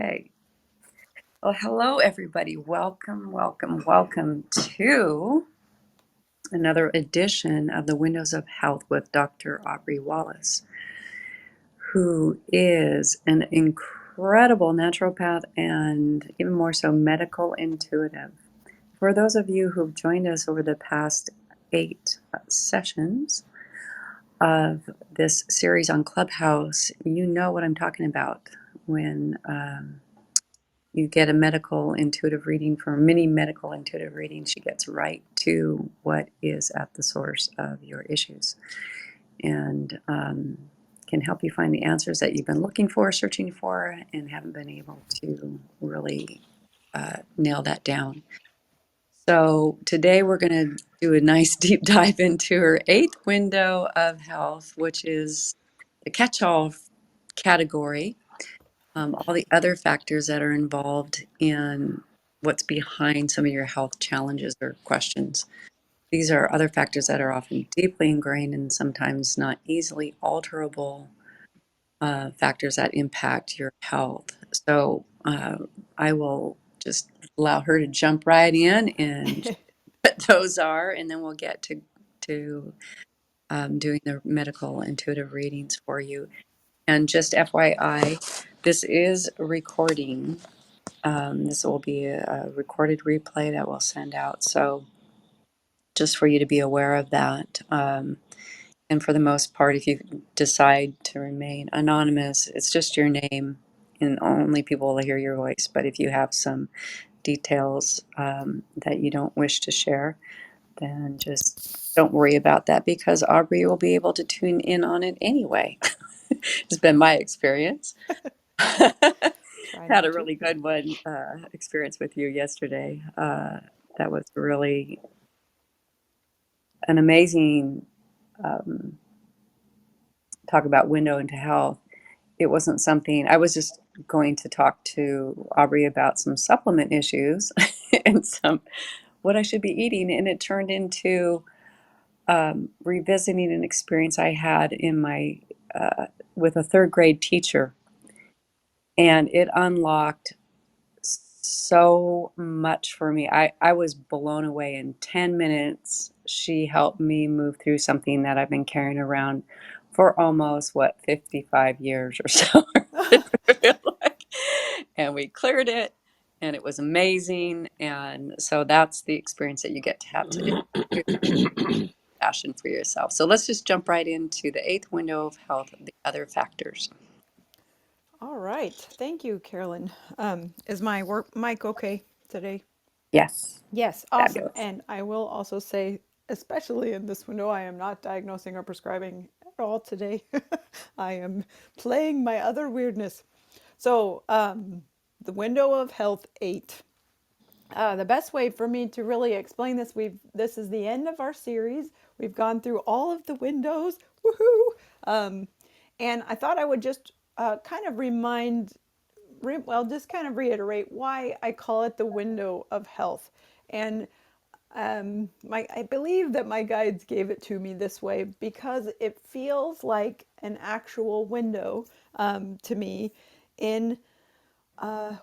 Okay. Well, hello, everybody. Welcome to another edition of the Windows of Health with Dr. Aubrey Wallace, who is an incredible naturopath and even more so medical intuitive. For those of you who've joined us over the past 8 sessions of this series on Clubhouse, you know what I'm talking about when you get a medical intuitive reading for a mini medical intuitive reading. She gets right to what is at the source of your issues and can help you find the answers that you've been looking for, searching for, and haven't been able to really nail that down. So today we're going to do a nice deep dive into her 8th window of health, which is the catch-all category, all the other factors that are involved in what's behind some of your health challenges or questions. These are other factors that are often deeply ingrained and sometimes not easily alterable factors that impact your health. So I will just allow her to jump right in and what those are, and then we'll get to doing the medical intuitive readings for you. And just FYI, this is a recording. This will be a recorded replay that we'll send out. So just for you to be aware of that. And for the most part, if you decide to remain anonymous, it's just your name and only people will hear your voice. But if you have some details that you don't wish to share, then just don't worry about that because Aubrey will be able to tune in on it anyway. It's been my experience. Try Had not a to. really good one experience with you yesterday. That was really an amazing um, talk about window into health. It wasn't something I was just going to talk to Aubrey about some supplement issues and some what I should be eating, and it turned into revisiting an experience I had in my with a third grade teacher, and it unlocked so much for me. I was blown away in 10 minutes. She helped me move through something that I've been carrying around for almost, 55 years or so. And we cleared it, and it was amazing. And so that's the experience that you get to have today. Passion for yourself. So let's just jump right into the 8th window of health, the other factors. All right. Thank you, Carolyn. Is my work mic okay today? Yes, Yes, awesome. fabulous. And I will also say, especially in this window, I am not diagnosing or prescribing at all today. I am playing my other weirdness. So, the window of health 8. The best way for me to really explain this, this is the end of our series. We've gone through all of the windows. Woohoo! And I thought I would just kind of just kind of reiterate why I call it the window of health. And I believe that my guides gave it to me this way because it feels like an actual window to me. In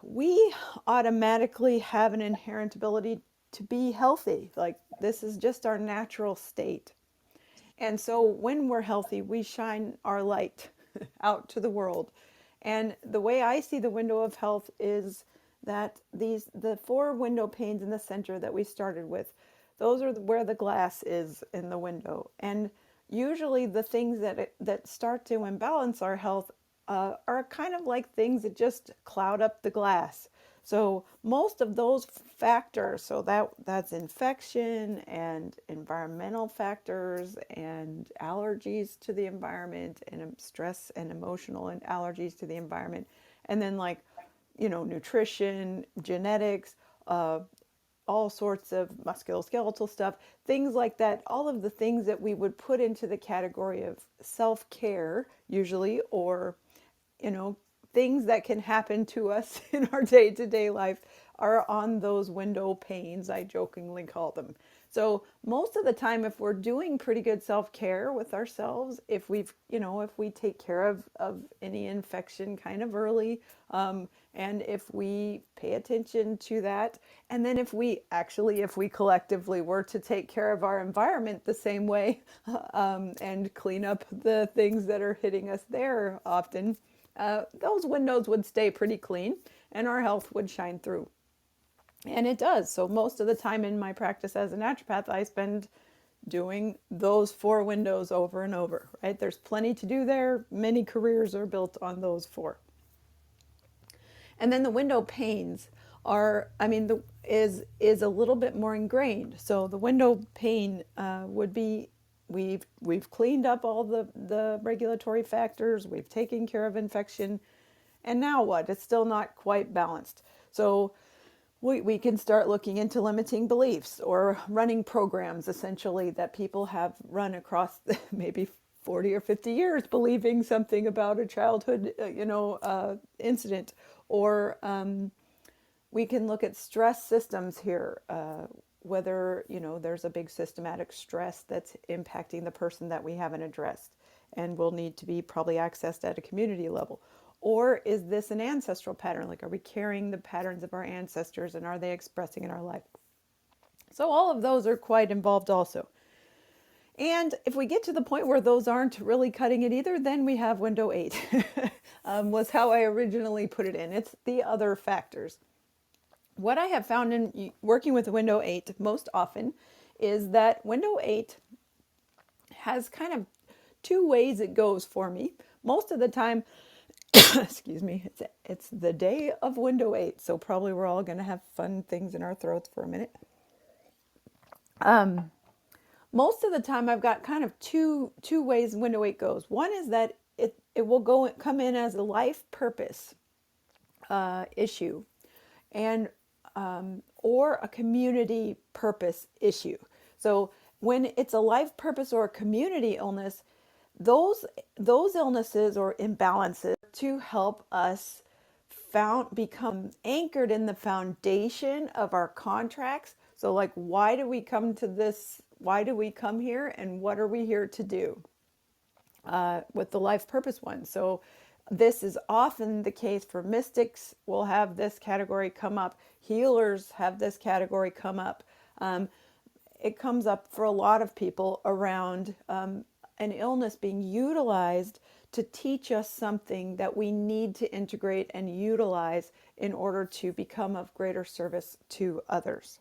We automatically have an inherent ability to be healthy. Like this is just our natural state. And so when we're healthy, we shine our light out to the world. And the way I see the window of health is that the four window panes in the center that we started with, those are where the glass is in the window. And usually the things that start to imbalance our health are kind of like things that just cloud up the glass. So most of those factors, so that's infection and environmental factors and allergies to the environment and stress and emotional and allergies to the environment, and then nutrition, genetics, uh, all sorts of musculoskeletal stuff, things like that, all of the things that we would put into the category of self care, usually, or, you know, things that can happen to us in our day to day life are on those window panes, I jokingly call them. So most of the time, if we're doing pretty good self-care with ourselves, if we've, if we take care of any infection kind of early, and if we pay attention to that, and then if we collectively were to take care of our environment the same way, and clean up the things that are hitting us there often, those windows would stay pretty clean and our health would shine through. And it does. So most of the time in my practice as a naturopath, I spend doing those four windows over and over, right? There's plenty to do there. Many careers are built on those four. And then the window panes are, I mean, is a little bit more ingrained. So the window pane would be, we've cleaned up all the regulatory factors, we've taken care of infection, and now what? It's still not quite balanced. So we can start looking into limiting beliefs or running programs essentially that people have run across maybe 40 or 50 years believing something about a childhood incident, or we can look at stress systems here, whether there's a big systematic stress that's impacting the person that we haven't addressed and will need to be probably accessed at a community level. Or is this an ancestral pattern? Like, are we carrying the patterns of our ancestors and are they expressing in our life? So all of those are quite involved also. And if we get to the point where those aren't really cutting it either, then we have window 8, was how I originally put it in. It's the other factors. What I have found in working with window 8 most often is that window 8 has kind of two ways it goes for me. Most of the time, excuse me, it's the day of window 8, so probably we're all going to have fun things in our throats for a minute. Most of the time I've got kind of two ways window 8 goes. One is that it will come in as a life purpose issue, and or a community purpose issue. So when it's a life purpose or a community illness, those illnesses or imbalances to help us become anchored in the foundation of our contracts. So like, why do we come to this? Why do we come here, and what are we here to do? With the life purpose one. So this is often the case for mystics. We'll have this category come up. Healers have this category come up. It comes up for a lot of people around an illness being utilized to teach us something that we need to integrate and utilize in order to become of greater service to others.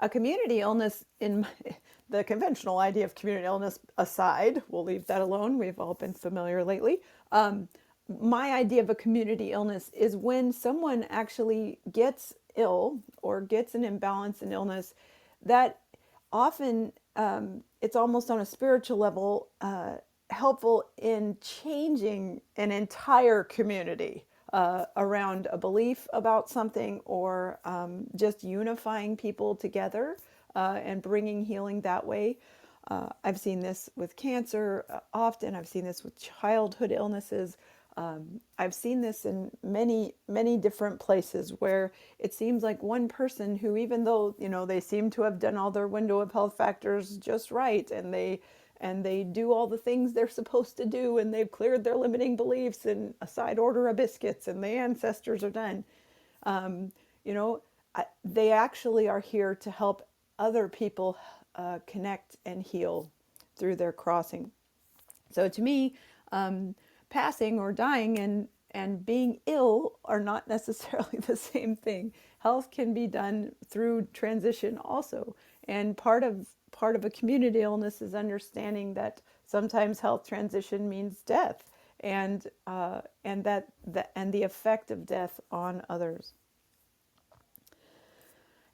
A community illness, in the conventional idea of community illness aside, we'll leave that alone. We've all been familiar lately. My idea of a community illness is when someone actually gets ill or gets an imbalance in illness that often it's almost on a spiritual level helpful in changing an entire community around a belief about something, or just unifying people together and bringing healing that way. I've seen this with cancer often. I've seen this with childhood illnesses. I've seen this in many, many different places where it seems like one person who, even though they seem to have done all their window of health factors just right, and they do all the things they're supposed to do, and they've cleared their limiting beliefs and a side order of biscuits, and the ancestors are done. Um, you know, they actually are here to help other people connect and heal through their crossing. So to me, passing or dying and being ill are not necessarily the same thing. Health can be done through transition also, and part of a community illness is understanding that sometimes health transition means death, and and the effect of death on others.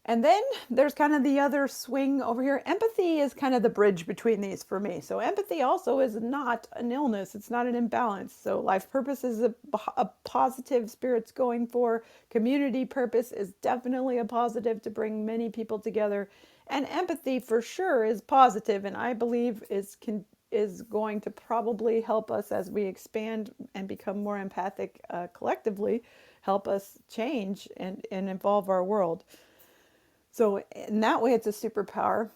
And then there's kind of the other swing over here. Empathy is kind of the bridge between these for me. So empathy also is not an illness. It's not an imbalance. So life purpose is a positive spirit's going for. Community purpose is definitely a positive to bring many people together. And empathy for sure is positive, and I believe is going to probably help us as we expand and become more empathic collectively, help us change and evolve our world. So in that way, it's a superpower.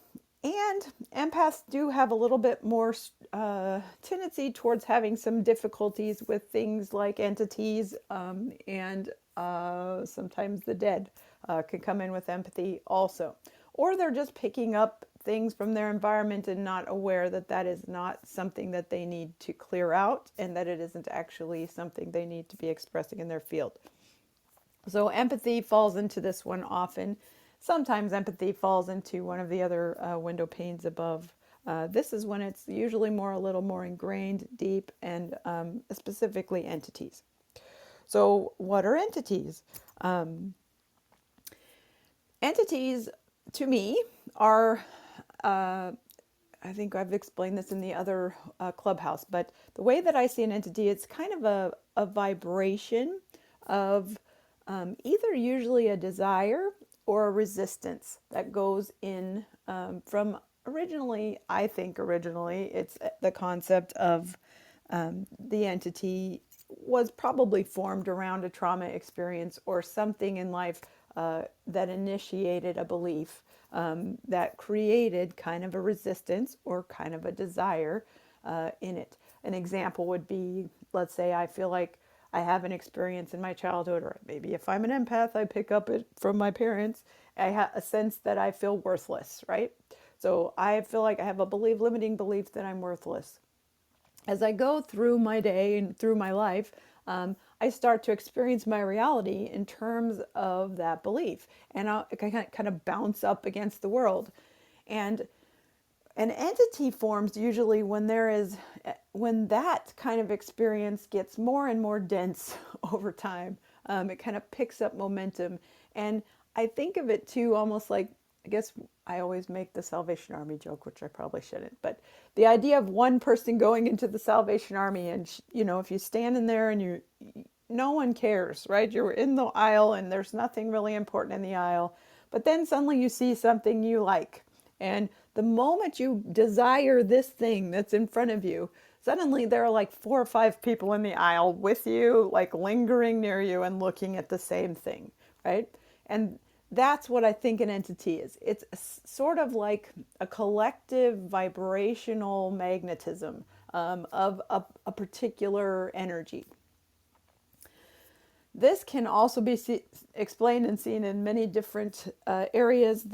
And empaths do have a little bit more tendency towards having some difficulties with things like entities, and sometimes the dead can come in with empathy also. Or they're just picking up things from their environment and not aware that that is not something that they need to clear out, and that it isn't actually something they need to be expressing in their field. So empathy falls into this one often. Sometimes empathy falls into one of the other window panes above. This is when it's usually more a little more ingrained, deep, and specifically entities. So, what are entities? Um, Entities, to me, are I think I've explained this in the other Clubhouse, but the way that I see an entity, it's kind of a vibration of either usually a desire or a resistance that goes in from originally, I think originally, it's the concept of the entity was probably formed around a trauma experience or something in life that initiated a belief that created kind of a resistance or kind of a desire in it. An example would be, let's say I feel like I have an experience in my childhood, or maybe if I'm an empath, I pick up it from my parents. I have a sense that I feel worthless, right? So I feel like I have a limiting belief that I'm worthless. As I go through my day and through my life, I start to experience my reality in terms of that belief. And I kind of bounce up against the world. And an entity forms usually when that kind of experience gets more and more dense over time. It kind of picks up momentum, and I think of it too almost like, I guess I always make the Salvation Army joke, which I probably shouldn't, but the idea of one person going into the Salvation Army, and if you stand in there and no one cares, right? You're in the aisle and there's nothing really important in the aisle, but then suddenly you see something you like, and the moment you desire this thing that's in front of you, suddenly there are like 4 or 5 people in the aisle with you, like lingering near you and looking at the same thing, right? And that's what I think an entity is. It's sort of like a collective vibrational magnetism of a particular energy. This can also be explained and seen in many different areas.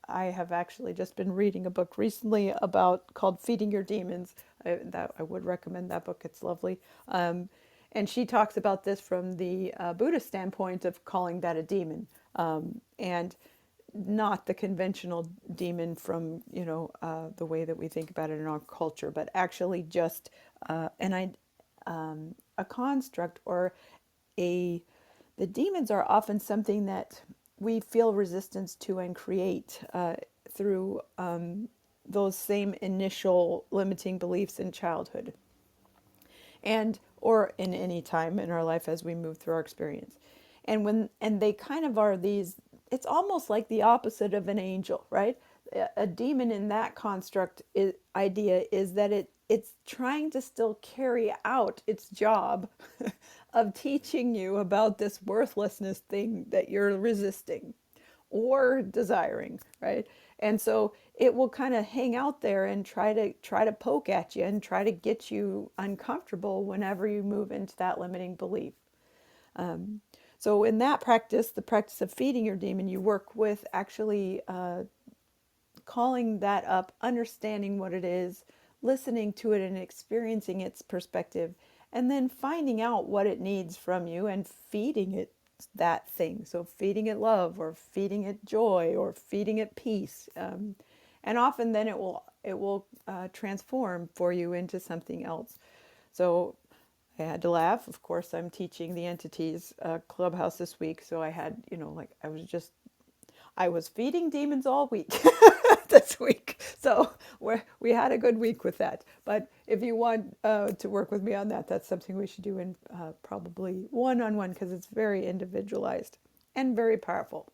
I have actually just been reading a book recently about called Feeding Your Demons. I would recommend that book. It's lovely. And she talks about this from the Buddhist standpoint of calling that a demon, and not the conventional demon from the way that we think about it in our culture, but actually just a construct or a the demons are often something that we feel resistance to and create through those same initial limiting beliefs in childhood and or in any time in our life as we move through our experience. And they kind of are these, it's almost like the opposite of an angel, right? A demon in that construct idea is that it's trying to still carry out its job of teaching you about this worthlessness thing that you're resisting or desiring, right? And so it will kind of hang out there and try to poke at you and try to get you uncomfortable whenever you move into that limiting belief. So in that practice, the practice of feeding your demon, you work with actually calling that up, understanding what it is, listening to it and experiencing its perspective, and then finding out what it needs from you and feeding it that thing. So feeding it love, or feeding it joy, or feeding it peace, and often then it will transform for you into something else. So I had to laugh. Of course, I'm teaching the entities Clubhouse this week, so I had, like I was feeding demons all week this week. So we had a good week with that. But if you want to work with me on that, that's something we should do in probably one-on-one, because it's very individualized and very powerful.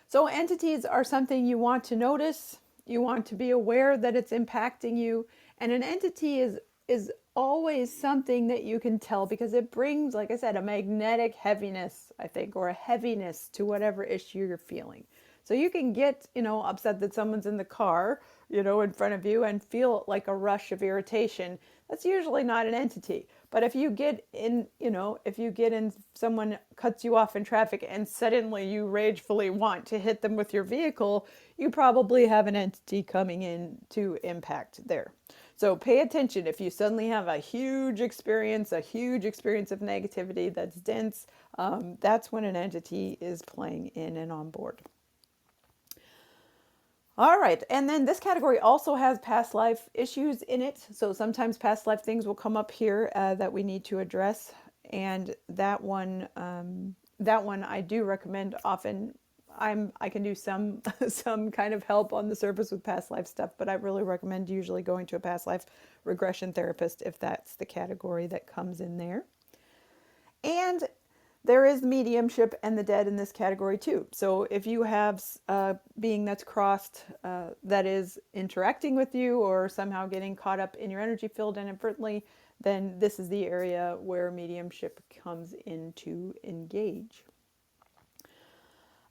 So entities are something you want to notice. You want to be aware that it's impacting you. And an entity is always something that you can tell because it brings, like I said, a magnetic heaviness, I think, or a heaviness to whatever issue you're feeling. So you can get, upset that someone's in the car, in front of you and feel like a rush of irritation. That's usually not an entity. But if you get in, someone cuts you off in traffic and suddenly you ragefully want to hit them with your vehicle, you probably have an entity coming in to impact there. So pay attention if you suddenly have a huge experience of negativity that's dense. That's when an entity is playing in and on board. All right, and then this category also has past life issues in it. So sometimes past life things will come up here that we need to address, and that one I do recommend often. I can do some some kind of help on the surface with past life stuff, but I really recommend usually going to a past life regression therapist if that's the category that comes in there. And there is mediumship and the dead in this category too. So if you have a being that's crossed that is interacting with you or somehow getting caught up in your energy field inadvertently, then this is the area where mediumship comes in to engage.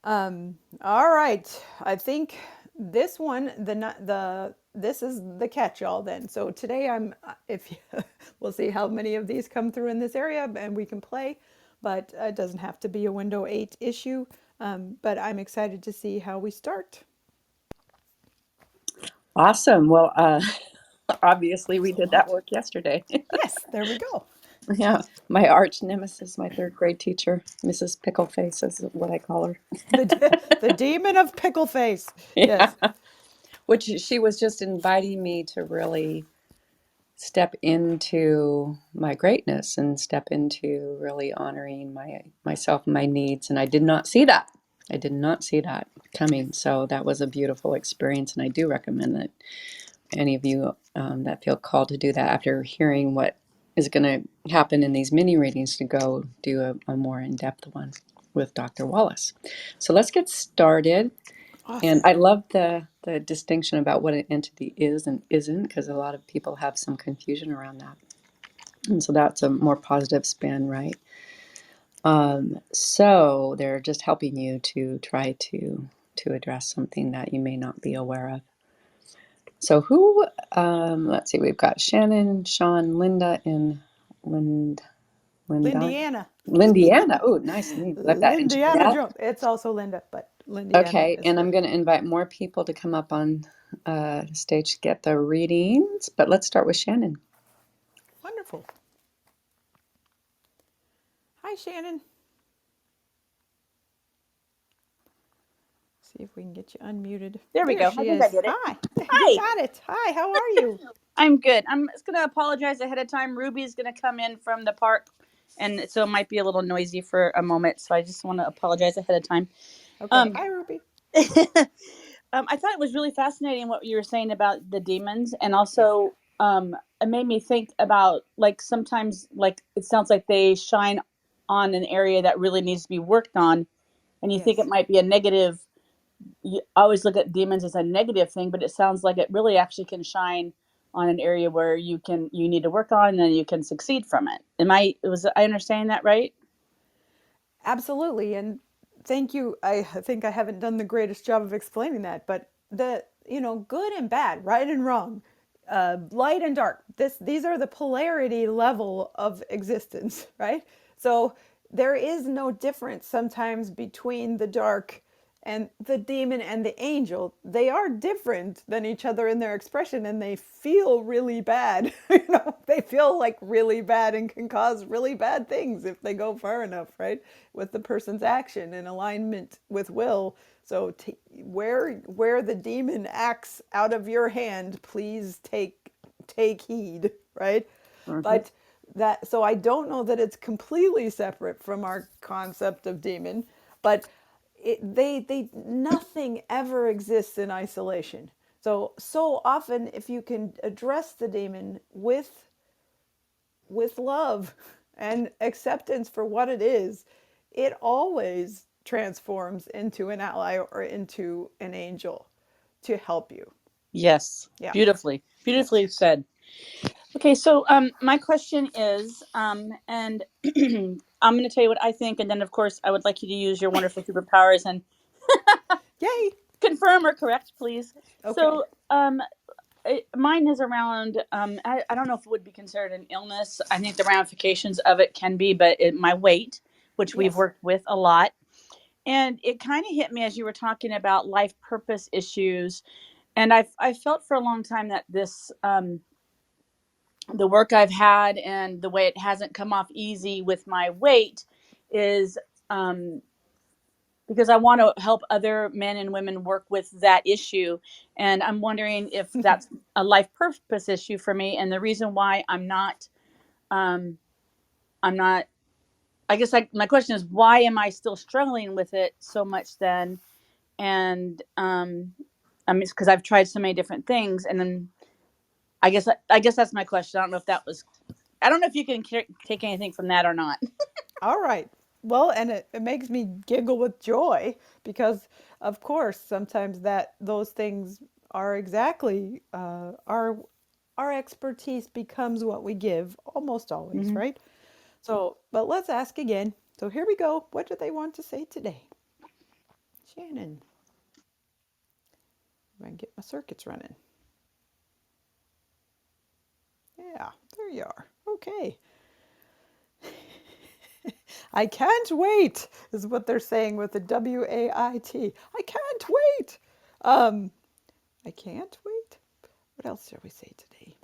All right, I think this one, this is the catch-all then. So today if we'll see how many of these come through in this area, and we can play, but it doesn't have to be a Window 8 issue. But I'm excited to see how we start. Awesome. Well, obviously we There's a did that lot. work yesterday. Yes, there we go. Yeah, my arch nemesis, my third grade teacher, Mrs. Pickleface is what I call her. The demon of pickle face. Yeah, Yes, which she was just inviting me to really step into my greatness and step into really honoring myself and my needs. And I did not see that. I did not see that coming. So that was a beautiful experience, and I do recommend that any of you that feel called to do that after hearing what is going to happen in these mini readings to go do a more in-depth one with Dr. Wallace. So let's get started. And awesome. I love the distinction about what an entity is and isn't, because a lot of people have some confusion around that. And so that's a more positive spin, right? So they're just helping you to try to address something that you may not be aware of. So who, let's see, we've got Shannon, Sean, Linda, and Linda, Lindiana. Lindiana. Oh, nice name. Like that. And Lindiana Jeanette. Jones. It's also Linda, but Lindiana Okay, is and I'm the going to invite more people to come up on stage to get the readings, but let's start with Shannon. wonderful. Hi, Shannon. See if we can get you unmuted. There we There go. I she think I is. did it. Hi. You Hi. got it. Hi, how are you? I'm good. I'm just going to apologize ahead of time. Ruby's going to come in from the park, and so it might be a little noisy for a moment. So I just want to apologize ahead of time. Okay. Um, Hi, Ruby. I thought it was really fascinating what you were saying about the demons, and Yeah. also it made me think about like sometimes like it sounds like they shine on an area that really needs to be worked on, and you think it Yes. might be a negative. You always look at demons as a negative thing, but it sounds like it really actually can shine on an area where you need to work on, and then you can succeed from it. I understand that right? Absolutely. And thank you. I think I haven't done the greatest job of explaining that, but good and bad, right and wrong, light and dark. These are the polarity level of existence, right? So there is no difference sometimes between the dark and the demon and the angel. They are different than each other in their expression, and they feel really bad. They feel like really bad and can cause really bad things if they go far enough, right? With the person's action in alignment with will. So where the demon acts out of your hand, please take heed, right? Hmm. But that so I don't know that it's completely separate from our concept of demon, but they nothing ever exists in isolation. So often if you can address the demon with love and acceptance for what it is, it always transforms into an ally or into an angel to help you. Yes, Yeah. beautifully, beautifully said. Okay, so my question is, and I'm going to tell you what I think, and then of course I would like you to use your wonderful superpowers and Yay! confirm or correct, please. Okay. So mine is around. I don't know if it would be considered an illness. I think the ramifications of it can be, but my weight, which we've Yes. worked with a lot, and it kind of hit me as you were talking about life purpose issues, and I felt for a long time that this the work I've had and the way it hasn't come off easy with my weight is um, because I want to help other men and women work with that issue. And I'm wondering if that's a life purpose issue for me. And the reason why um, I'm not, I guess my question is, why am I still struggling with it so much then? And I mean, it's because I've tried so many different things. And then I guess that's my question. I don't know if that was, I don't know if you can take anything from that or not. All right. Well, and it makes me giggle with joy because, of course, sometimes that those things are exactly our expertise becomes what we give almost always, Hmm. right? So, but let's ask again. So here we go. What do they want to say today? Shannon, if I can get my circuits running. Yeah, there you are. Okay. I can't wait, is what they're saying with the WAIT. I can't wait. Um, I can't wait. What else shall we say today?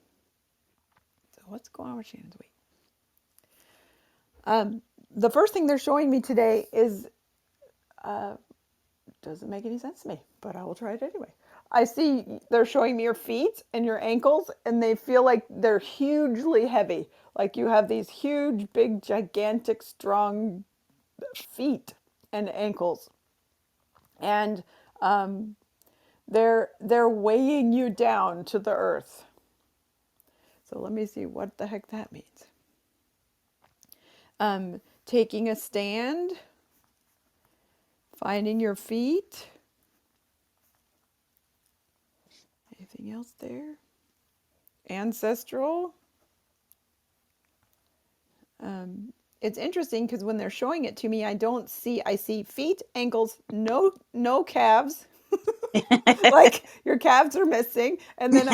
So, what's going on with Shannon's weight? The first thing they're showing me today is doesn't make any sense to me, but I will try it anyway. I see they're showing me your feet and your ankles, and they feel like they're hugely heavy. Like you have these huge, big, gigantic, strong feet and ankles, and they're weighing you down to the earth. So let me see what the heck that means. Taking a stand, finding your feet. Anything else there? Ancestral. It's interesting because when they're showing it to me, I don't see. I see feet, ankles, no calves. Like your calves are missing, and then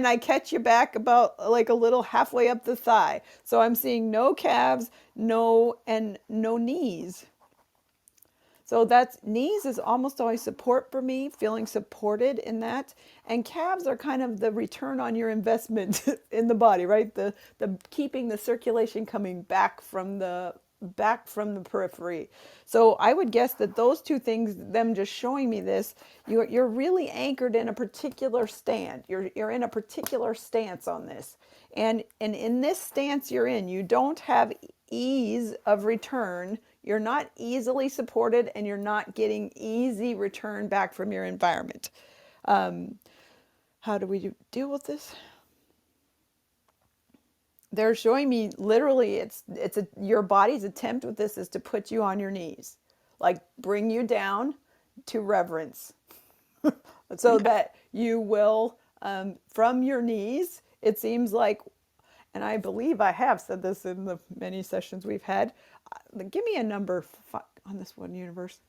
I catch you back about like a little halfway up the thigh. So I'm seeing no calves, no knees. So that's knees is almost always support for me, feeling supported in that. And calves are kind of the return on your investment in the body, right? The keeping the circulation coming back from the periphery. So I would guess that those two things, them just showing me this, you're really anchored in a particular stand. You're in a particular stance on this. And in this stance you're in, you don't have ease of return. You're not easily supported and you're not getting easy return back from your environment. How do we deal with this? They're showing me literally your body's attempt with this is to put you on your knees, like bring you down to reverence, so Okay. that you will from your knees. It seems like, and I believe I have said this in the many sessions we've had. Give me a number on this one universe.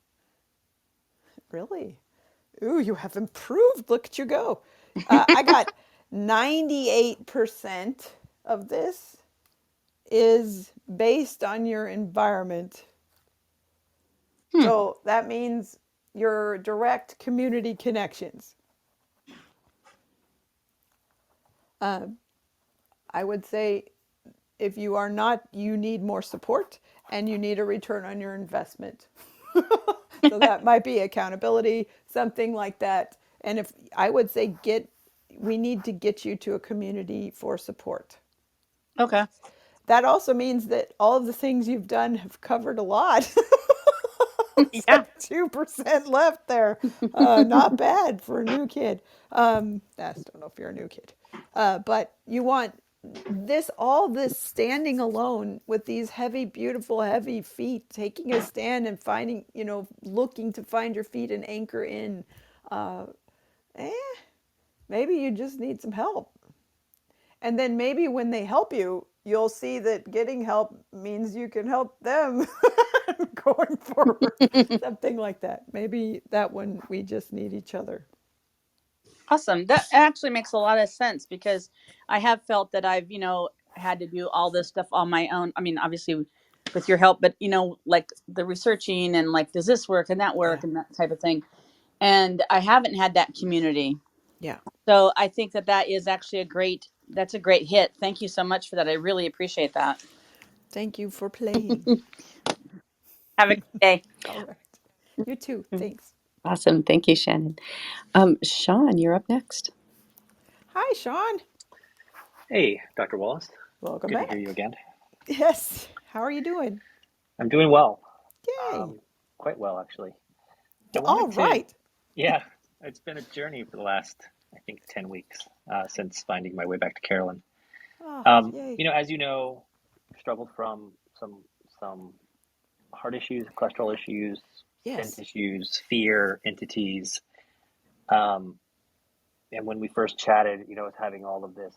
Really? Ooh, you have improved. Look at you go. I got 98% of this is based on your environment. Hmm. So that means your direct community connections. I would say if you are not, you need more support and you need a return on your investment. So that might be accountability, something like that. And if I would say we need to get you to a community for support. Okay. That also means that all of the things you've done have covered a lot. It's Yeah. like 2% left there. Not bad for a new kid. I just don't know if you're a new kid. But you want all this standing alone with these heavy, beautiful, heavy feet, taking a stand and finding, looking to find your feet and anchor in. Uh, eh, Maybe you just need some help. And then maybe when they help you, you'll see that getting help means you can help them going forward. Something like that. Maybe that one we just need each other. Awesome. That actually makes a lot of sense because I have felt that I've, had to do all this stuff on my own. I mean, obviously with your help, but like the researching and like, does this work and that Yeah. work and that type of thing. And I haven't had that community. Yeah. So I think that that is actually that's a great hit. Thank you so much for that. I really appreciate that. Thank you for playing. Have a good day. All right. You too. Thanks. Awesome. Thank you, Shannon. Sean, you're up next. Hi, Sean. Hey, Dr. Wallace. Welcome Good to hear you back. again. Yes. How are you doing? I'm doing well. Yay. Quite well, actually. I All wanted to, right. yeah, it's been a journey for the last, I think, 10 weeks since finding my way back to Carolyn. Oh, yay. As you know, struggled from some heart issues, cholesterol issues, scent Yes. issues, fear, entities. Um, and when we first chatted, I was having all of this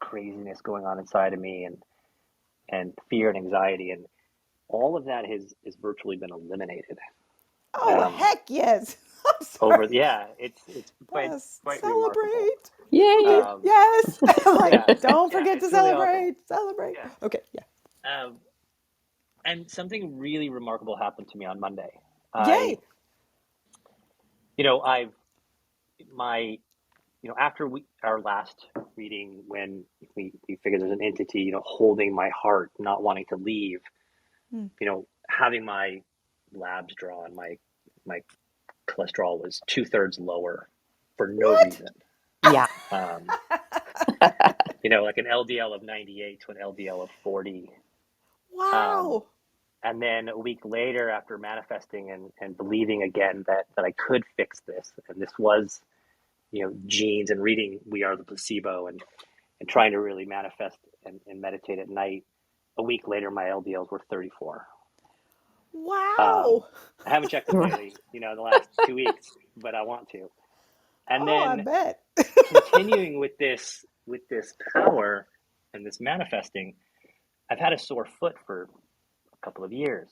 craziness going on inside of me and fear and anxiety. And all of that has virtually been eliminated Oh, um, heck yes. I'm over. sorry. Yeah, it's quite remarkable. Celebrate. Yay! Okay. Yes. Like, Yeah, don't yeah, forget to it's really awesome. celebrate. Celebrate. Yeah, Okay. Yeah. um, and something really remarkable happened to me on Monday. I, Yay. I've my after our last reading when we figured there's an entity holding my heart, not wanting to leave. Hmm. Having my labs drawn, my cholesterol was 2/3 lower for no What? reason. Yeah. Um, like an LDL of 98 to an LDL of 40. Um, Wow. and then a week later, after manifesting and believing again that I could fix this, and this was, genes and reading We Are the Placebo and trying to really manifest and meditate at night, a week later, my LDLs were 34. Wow. I haven't checked them lately, in the last 2 weeks, but I want to. And Oh, I then bet. continuing with this power and this manifesting, I've had a sore foot for a couple of years.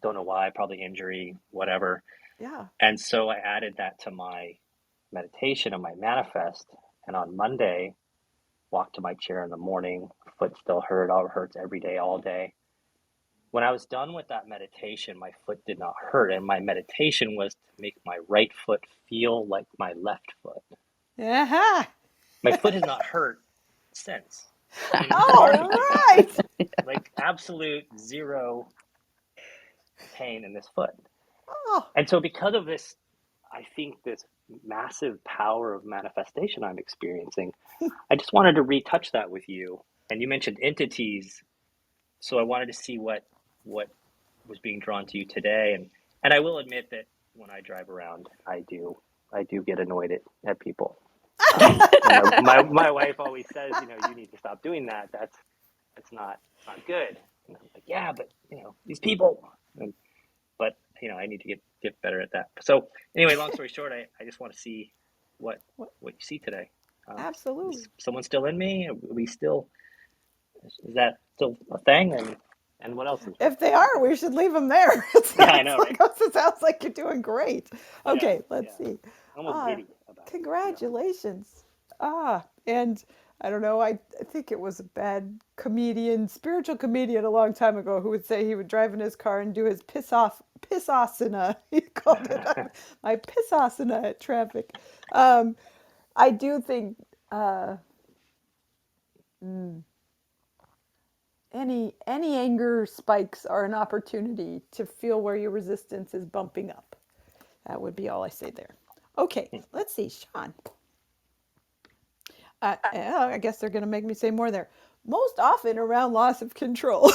Don't know why, probably injury, whatever. Yeah. And so I added that to my meditation and my manifest. And on Monday, walked to my chair in the morning, foot still hurts every day, all day. When I was done with that meditation, my foot did not hurt. And my meditation was to make my right foot feel like my left foot. Aha. My foot has not hurt since. And it's bizarre to All me. right. Like absolute zero pain in this foot. Oh, And so because of this, I think this massive power of manifestation I'm experiencing, I just wanted to retouch that with you. And you mentioned entities, so I wanted to see what was being drawn to you today. And I will admit that when I drive around, I do get annoyed at people. And my wife always says, you need to stop doing that. That's not good. And I'm like, yeah, but these people. And, but I need to get better at that. So anyway, long story short, I just want to see what what? what you see today. Is Absolutely. someone still in me? Are we still? Is that still a thing? And what else is If they going are, on? we should leave them there. Yeah, I know, right? It sounds like you're doing great. Yeah, Okay, let's yeah. see. Almost Ah, giddy about it. congratulations. And I don't know, I think it was a bad comedian, spiritual comedian a long time ago who would say he would drive in his car and do his pissasana. He called it my pissasana at traffic. Um, I do think uh, mm, any anger spikes are an opportunity to feel where your resistance is bumping up. That would be all I say there. Okay, let's see, Sean. Yeah, I guess they're going to make me say more there. Most often around loss of control.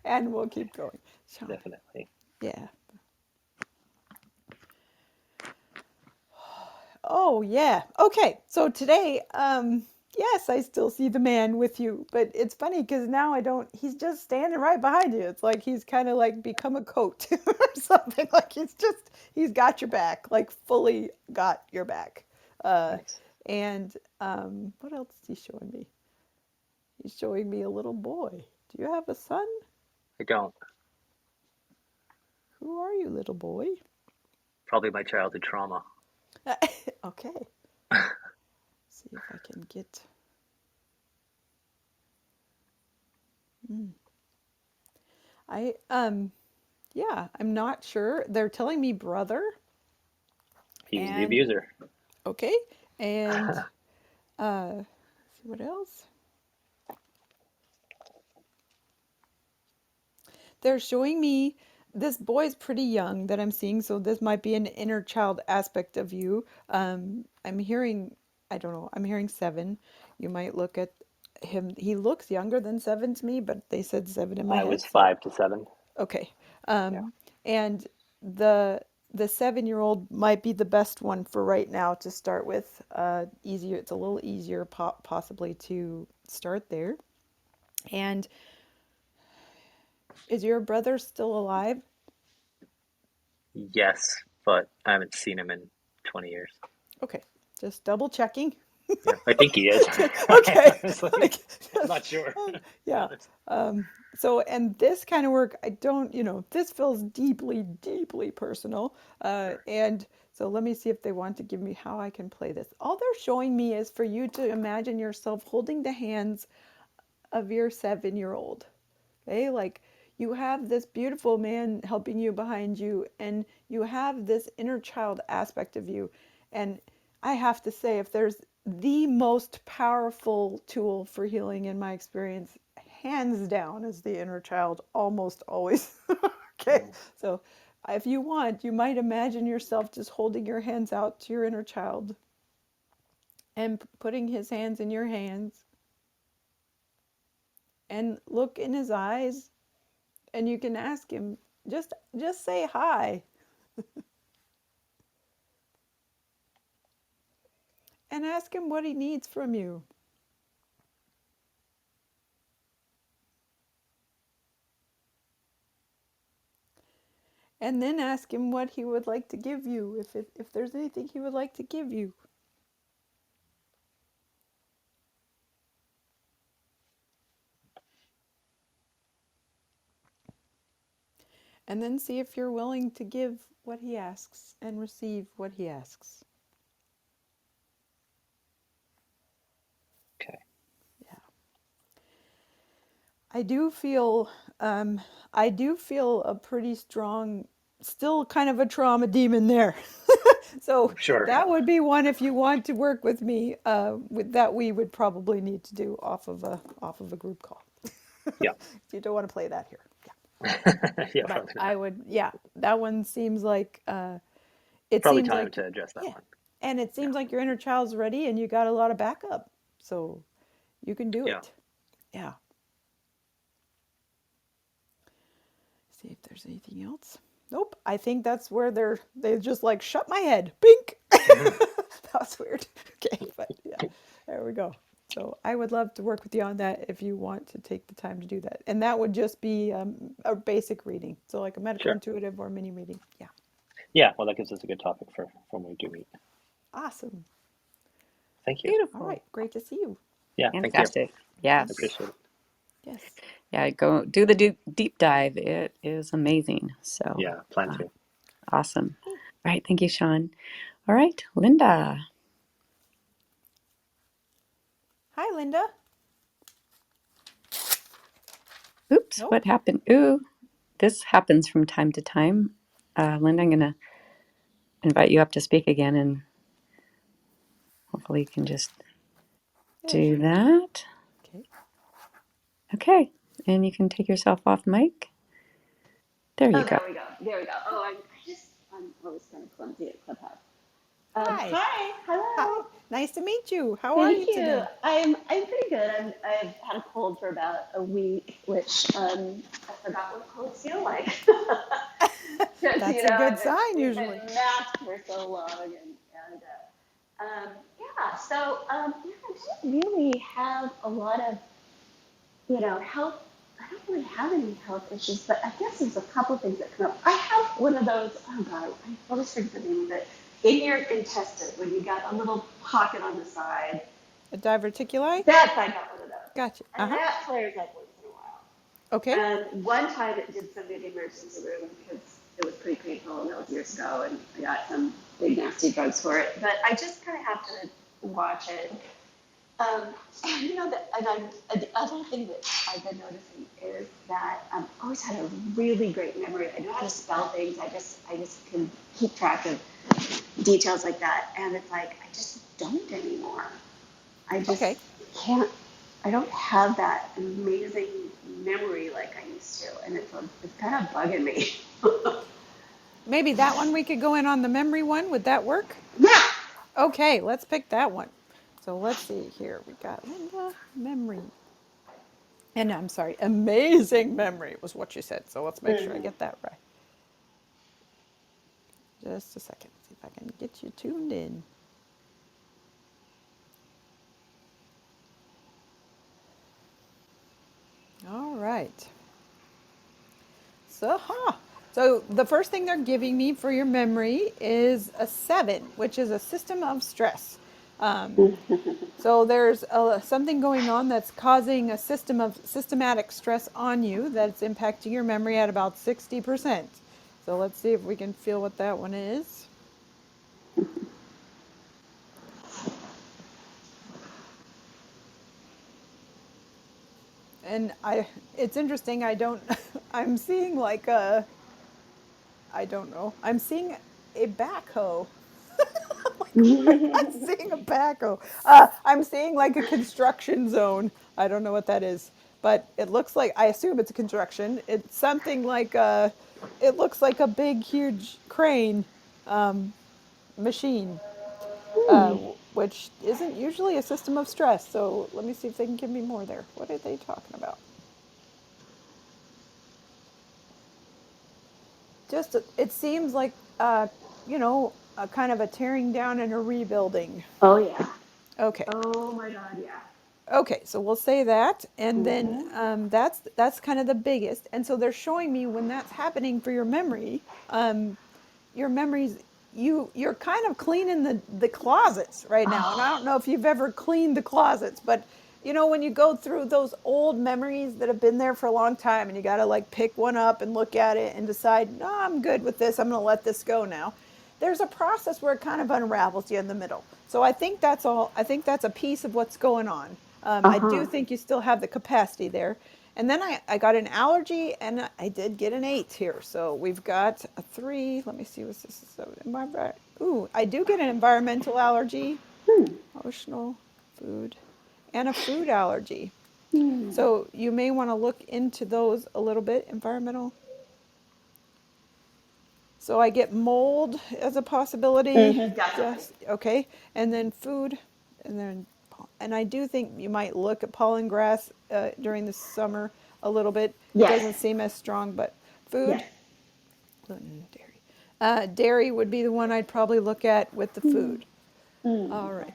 And we'll keep going. Sean. Definitely. Yeah. Oh, yeah. Okay. So today, yes, I still see the man with you, but it's funny because now I don't, he's just standing right behind you. It's like he's kind of like become a coat or something. Like he's got your back, like fully got your back. Uh, Nice. And what else is he showing me? He's showing me a little boy. Do you have a son? I don't. Who are you, little boy? Probably my childhood trauma. Okay. See if I can get. Mm. I yeah, I'm not sure. They're telling me brother, He's the and abuser. okay, and see what else. They're showing me this boy's pretty young that I'm seeing, so this might be an inner child aspect of you. I'm hearing, I don't know, I'm hearing 7. You might look at him. He looks younger than 7 to me, but they said 7 in my I was head, so 5 to 7. okay. Yeah. And the 7-year-old might be the best one for right now to start with. Easier, it's a little easier possibly to start there. And is your brother still alive? Yes, but I haven't seen him in 20 years. Okay, just double checking. Yeah, I think he is. I Okay, honestly, like I'm just not sure, to be yeah. honest. So and this kind of work, I don't, this feels deeply, deeply personal. Sure. And so let me see if they want to give me how I can play this. All they're showing me is for you to imagine yourself holding the hands of your 7-year-old. Okay, like you have this beautiful man helping you behind you, and you have this inner child aspect of you. And I have to say, if there's the most powerful tool for healing in my experience, hands down, is the inner child almost always. Okay, Mm. so if you want, you might imagine yourself just holding your hands out to your inner child and putting his hands in your hands and look in his eyes, and you can ask him, just say hi, and ask him what he needs from you, and then ask him what he would like to give you, if there's anything he would like to give you, and then see if you're willing to give what he asks and receive what he asks. Okay. Yeah, I do feel I do feel a pretty strong, still kind of a trauma demon there. So Sure. that would be one if you want to work with me. With that, we would probably need to do off of a group call. Yeah. You don't want to play that here. Yeah, Yeah, but probably not. I would. Yeah, that one seems like it Probably seems time like to address that yeah, one. and it Yeah. seems like your inner child's ready, and you got a lot of backup, so you can do Yeah. it. Yeah. See if there's anything else. Nope. I think that's where they just like shut my head. Bink. Hmm. That was weird. Okay, but yeah, there we go. So I would love to work with you on that if you want to take the time to do that. And that would just be a basic reading. So like a medical Sure. intuitive or mini reading. Yeah. Yeah, well, that gives us a good topic for when we do meet. Awesome. Thank you. All Beautiful. right. Great to see you. Yeah, thank you. Fantastic. I Yes. Yes. appreciate it. Yes. Yeah, go do the deep dive. It is amazing. So Yeah, plan uh, to. awesome. All right. Thank you, Sean. All right, Linda. Hi, Linda. Oops, Nope. what happened? Ooh, this happens from time to time. Linda, I'm going to invite you up to speak again, and hopefully you can just There she do is. that. Okay. Okay, and you can take yourself off mic. There you Oh, go. there we go. There we go. Oh, I'm always kind of clumsy at Clubhouse. Hi. Hi, Hi. hello. Nice to meet you. How are you Thank you. today? I'm pretty good. I've had a cold for about a week, which I forgot what colds feel like. Because That's a good sign we've been usually. masked for so long, and yeah. So yeah, I don't really have a lot of health. I don't really have any health issues, but I guess there's a couple things that come up. I have one of those. Oh God, I always forget the name of it. in your intestine, when you got a little pocket on the side, A diverticuli? that's, I got one of those. Gotcha. And Uh-huh. that flares up once in a while. Okay. And one time it did send me to the emergency room because it was pretty painful, and that was years ago, and I got some big nasty drugs for it. But I just kind of have to watch it. Um, and the other thing that I've been noticing is that I've always had a really great memory. I know how to spell things. I just can keep track of details like that. And it's like I just don't anymore. I just Okay. can't. I don't have that amazing memory like I used to, and it's kind of bugging me. Maybe that one we could go in on the memory one. Would that work? Yeah. Okay, let's pick that one. So let's see here. We got Linda, memory. And I'm sorry, amazing memory was what you said. So let's make sure I get that right. Just a second. See if I can get you tuned in. All right. So the first thing they're giving me for your memory is a 7, which is a system of stress. Um, so there's something going on that's causing a system of systematic stress on you that's impacting your memory at about 60%. So let's see if we can feel what that one is. And it's interesting. I don't, I'm seeing like I don't know. I'm seeing a backhoe. Like, why am I seeing a backhoe? I'm seeing like a construction zone. I don't know what that is, but it looks like, I assume it's a construction. It's something like it looks like a big, huge crane machine, which isn't usually a system of stress. So let me see if they can give me more there. What are they talking about? Just, it seems like, you know, a kind of a tearing down and a rebuilding. Oh yeah. Okay. Oh my God, yeah. Okay, so we'll say that, and then Mm-hmm. that's kind of the biggest. And so they're showing me when that's happening for your memories, you're kind of cleaning the closets right now. And I don't Oh. know if you've ever cleaned the closets, but you know when you go through those old memories that have been there for a long time, and you got to like pick one up and look at it and decide, no, I'm good with this. I'm going to let this go now. There's a process where it kind of unravels you in the middle. So I think that's all. I think that's a piece of what's going on. I do Uh-huh. think you still have the capacity there. And then I got an allergy and I did get an 8 here. So we've got a 3. Let me see what's this. Am I right? Ooh, I do get an environmental allergy, Hmm. emotional, food, and a food allergy. Hmm. So you may want to look into those a little bit. Environmental. So I get mold as a possibility. Mm-hmm. Definitely. Just okay, and then food, and then and I do think you might look at pollen grass during the summer a little bit. It Yes. doesn't seem as strong, but food, Yes. gluten, dairy. Dairy would be the one I'd probably look at with the food. All right.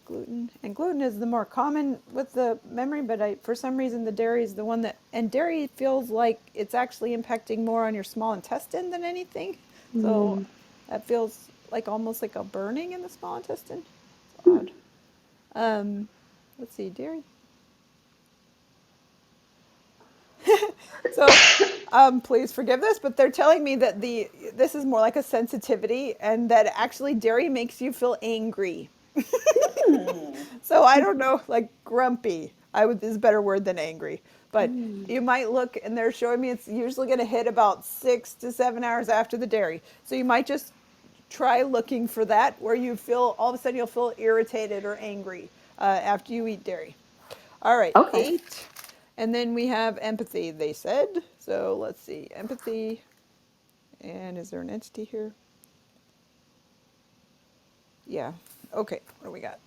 Gluten, and gluten is the more common with the memory, but for some reason the dairy is the one that, and dairy feels like it's actually impacting more on your small intestine than anything. So Hmm. that feels like almost like a burning in the small intestine. It's odd. Um, let's see, dairy. So, please forgive this, but they're telling me that this is more like a sensitivity, and that actually dairy makes you feel angry. So I don't know, like grumpy. I would is a better word than angry. But you might look, and they're showing me it's usually going to hit about 6 to 7 hours after the dairy. So you might just try looking for that, where you feel all of a sudden you'll feel irritated or angry after you eat dairy. All right, Okay. 8, and then we have empathy. They said so. Let's see, empathy, and is there an entity here? Yeah. Okay. What do we got?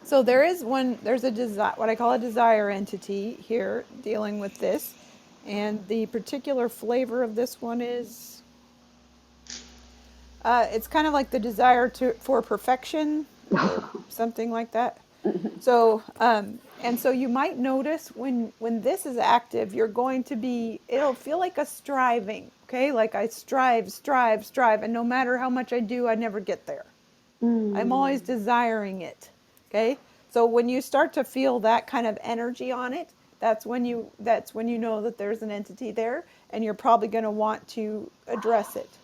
So there is one, there's a desire, what I call a desire entity here dealing with this. And the particular flavor of this one is, it's kind of like the desire for perfection or something like that. So, and so you might notice when this is active, you're going to be, it'll feel like a striving. Okay, like I strive, strive, strive, and no matter how much I do, I never get there. I'm Mm. always desiring it. Okay? So when you start to feel that kind of energy on it, that's when you know that there's an entity there and you're probably going to want to address it.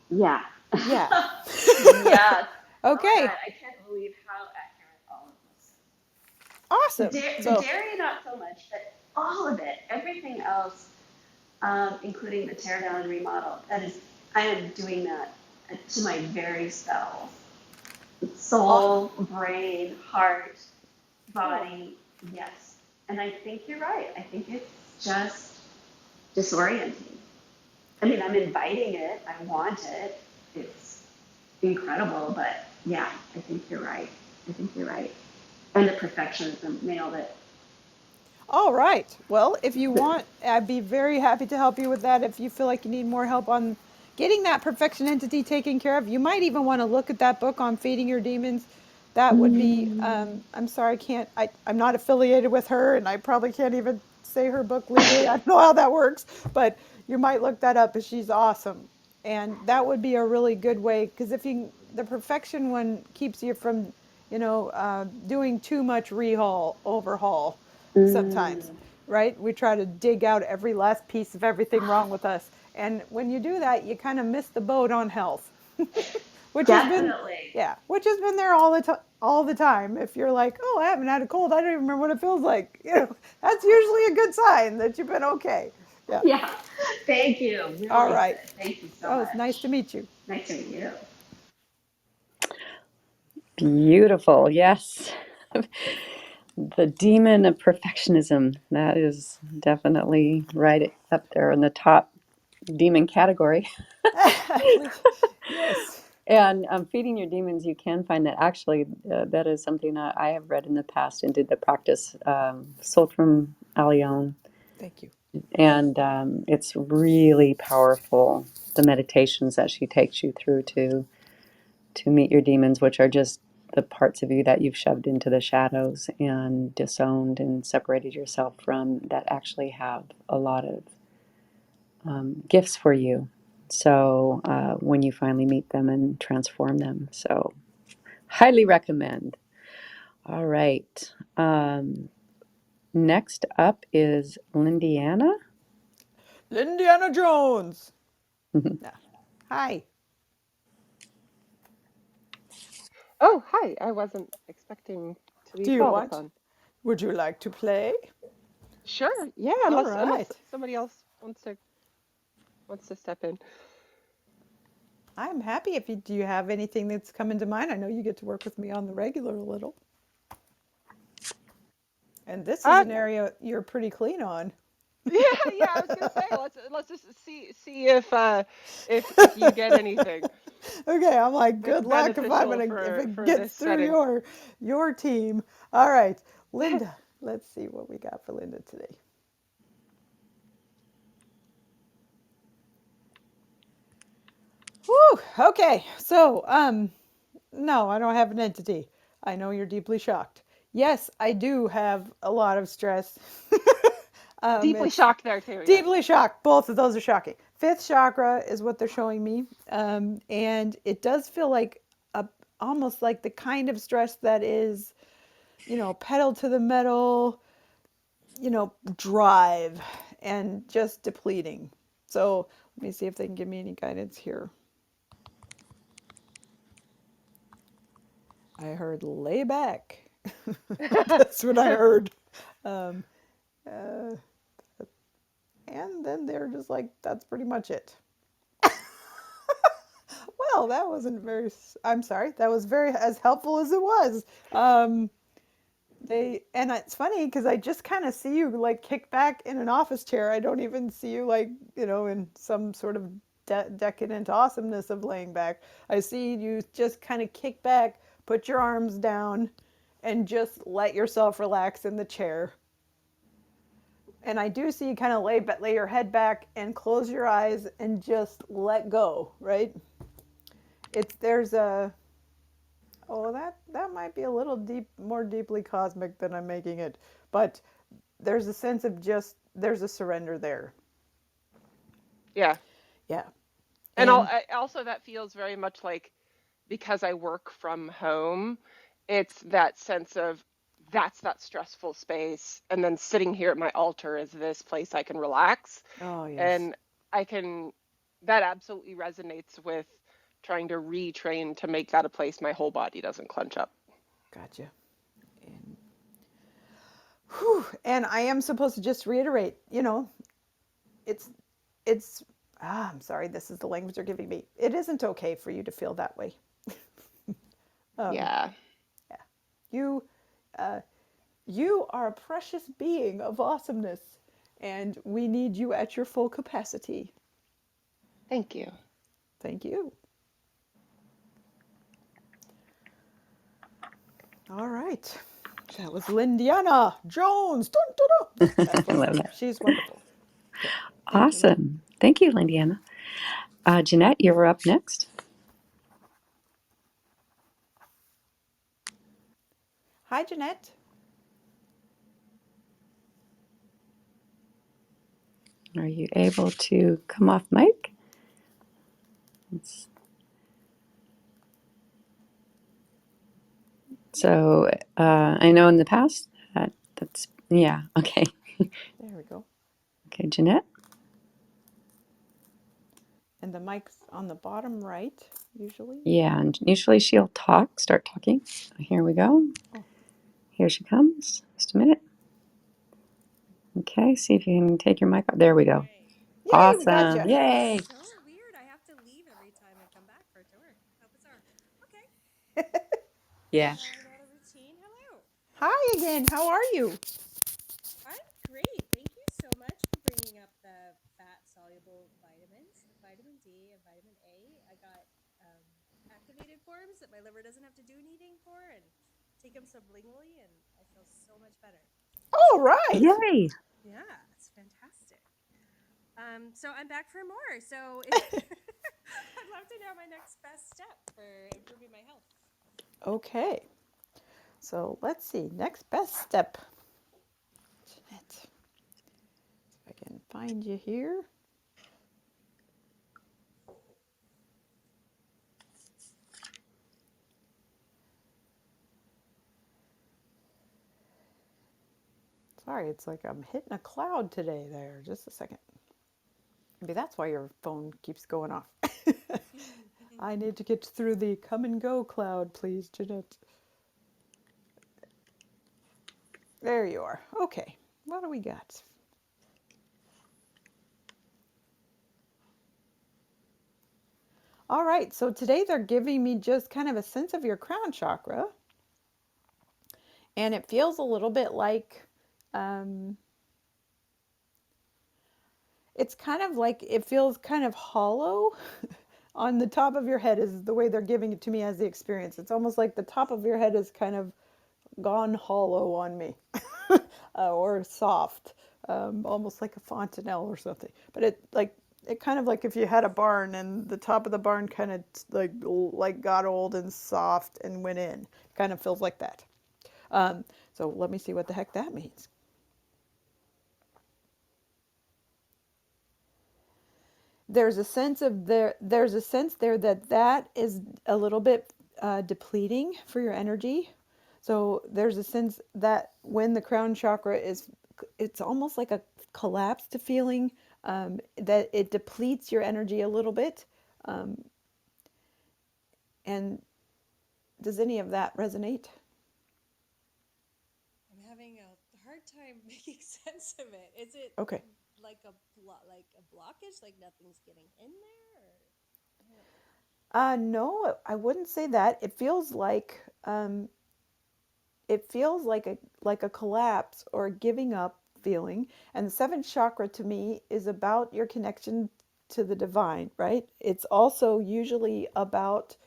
Yeah. Yeah. Yes. Oh my God, Okay. I can't believe how accurate all of this is. Awesome. The So, dairy, not so much, but all of it, everything else, including the tear down and remodel. That is, I am doing that to my very cells, oh, soul, brain, heart, cool. body. Yes. And I think you're right. I think it's just disorienting. I mean, I'm inviting it. I want it. It's incredible, but yeah, I think you're right. I think you're right. And the perfectionism nailed it. All right. Well, if you want, I'd be very happy to help you with that. If you feel like you need more help on getting that perfection entity taken care of, you might even want to look at that book on feeding your demons. That would be, Mm, I'm sorry, I'm not affiliated with her and I probably can't even say her book legally. I don't know how that works, but you might look that up as she's awesome. And that would be a really good way because if you, the perfection one keeps you from, doing too much rehaul, overhaul sometimes, mm, right? We try to dig out every last piece of everything wrong with us. And when you do that, you kind of miss the boat on health, which has been, definitely. yeah, which has been there all the time. If you're like, oh, I haven't had a cold, I don't even remember what it feels like. That's usually a good sign that you've been okay. Yeah. Yeah. Thank you. All Really right. good. Thank you so Oh, it's nice to much. meet you. Nice to meet you. Beautiful. Yes. The demon of perfectionism. That is definitely right up there in the top demon category. Yes. And feeding your demons, you can find that actually that is something that I have read in the past and did the practice, Sultram Allione. Thank you. And it's really powerful, the meditations that she takes you through to meet your demons, which are just the parts of you that you've shoved into the shadows and disowned and separated yourself from that actually have a lot of gifts for you. So when you finally meet them and transform them. So highly recommend. All right. Next up is Lindiana. Indiana Jones. Yeah. Hi. Oh, hi. I wasn't expecting to be Do you called want? upon. Would you like to play? Sure. Yeah, All unless right. somebody else wants to step in. I'm happy if you do you have anything that's coming to mind? I know you get to work with me on the regular a little. And this is Uh an area you're pretty clean on. yeah, yeah, I was gonna say let's just see if you get anything Okay, I'm like, that's good luck beneficial if it for gets this through setting. your team. All right, Linda. Let's see what we got for Linda today. Whew. Okay, so no, I don't have an entity. I know you're deeply shocked. Yes, I do have a lot of stress. Deeply It's shocked there too, yes. deeply shocked. Both of those are shocking. Fifth chakra is what they're showing me, and it does feel like a almost like the kind of stress that is, pedal to the metal, drive, and just depleting. So let me see if they can give me any guidance here. I heard lay back. That's what I heard. Um, uh, and then they're just like, that's pretty much it. Well, that wasn't very, I'm sorry, that was very as helpful as it was. Um, and it's funny because I just kind of see you like kick back in an office chair. I don't even see you like, in some sort of decadent awesomeness of laying back. I see you just kind of kick back, put your arms down, and just let yourself relax in the chair. And I do see you kind of lay your head back and close your eyes and just let go, right? There's a, oh, that might be a little more deeply cosmic than I'm making it, but there's a sense of just there's a surrender there. Yeah. Yeah. And And also that feels very much like, because I work from home, it's that sense of, that's that stressful space. And then sitting here at my altar is this place I can relax. oh, yes. And I can, that absolutely resonates with trying to retrain to make that a place my whole body doesn't clench up. Gotcha. And, whew, and I am supposed to just reiterate, it's, it's, I'm sorry, this is the language they're giving me. It isn't okay for you to feel that way. Yeah. Yeah. You, uh, you are a precious being of awesomeness, and we need you at your full capacity. Thank you. Thank you. All right. That was Lindiana Jones. Dun, dun, dun. No, that's I one of love her. that. She's wonderful. Okay. Thank you, Linda. Awesome. Thank you, Lindiana. Jeanette, you're up next. Hi, Jeanette. Are you able to come off mic? It's- So I know in the past that's, yeah, okay. There we go. Okay, Jeanette. And the mic's on the bottom right, usually. Yeah, and usually she'll start talking. Here we go. Oh, Here she comes. Just a minute. Okay, see if you can take your mic off. There we go. Right. yay, we got Awesome. you. Yay. So weird. I have to leave every time I come back for a tour. How bizarre. Okay. Yeah. Now I know the routine. Hello. Hi again. How are you? I'm great. Thank you so much for bringing up the fat soluble vitamins, vitamin D and vitamin A. I got activated forms that my liver doesn't have to do anything for, and take them sublingually, and I feel so much better. All So right. Yay. yeah, it's fantastic. So I'm back for more. So if I'd love to know my next best step for improving my health. Okay. So let's see. Next best step. Jeanette. If I can find you here. Sorry, it's like I'm hitting a cloud today there. Just a second. Maybe that's why your phone keeps going off. I need to get through the come and go cloud, please, Jeanette. There you are. Okay. What do we got? All right. So today they're giving me just kind of a sense of your crown chakra. And it feels a little bit like um, it's kind of like it feels kind of hollow on the top of your head is the way they're giving it to me as the experience. It's almost like the top of your head is kind of gone hollow on me or soft, almost like a fontanelle or something. But it kind of like if you had a barn and the top of the barn kind of like got old and soft and went in. Kind of feels like that. So let me see what the heck that means. There's a sense there that that is a little bit depleting for your energy. So there's a sense that when the crown chakra is, it's almost like a collapsed feeling, that it depletes your energy a little bit. And does any of that resonate? I'm having a hard time making sense of it. Is it Okay. like like a blockage, like nothing's getting in there, or I don't know. No, I wouldn't say that. It feels like a collapse or a giving up feeling. And the seventh chakra to me is about your connection to the divine, right? It's also usually about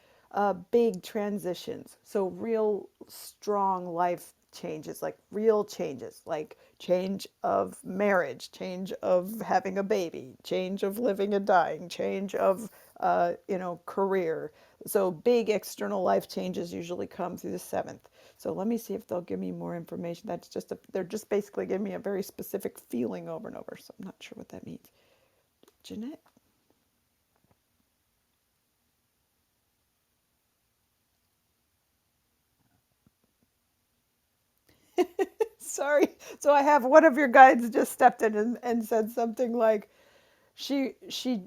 big transitions. So real strong life changes, like real changes, like change of marriage, change of having a baby, change of living and dying, change of career. So big external life changes usually come through the seventh. So let me see if they'll give me more information. They're just basically giving me a very specific feeling over and over. So I'm not sure what that means. Jeanette? Sorry. So I have one of your guides just stepped in and said something like, she she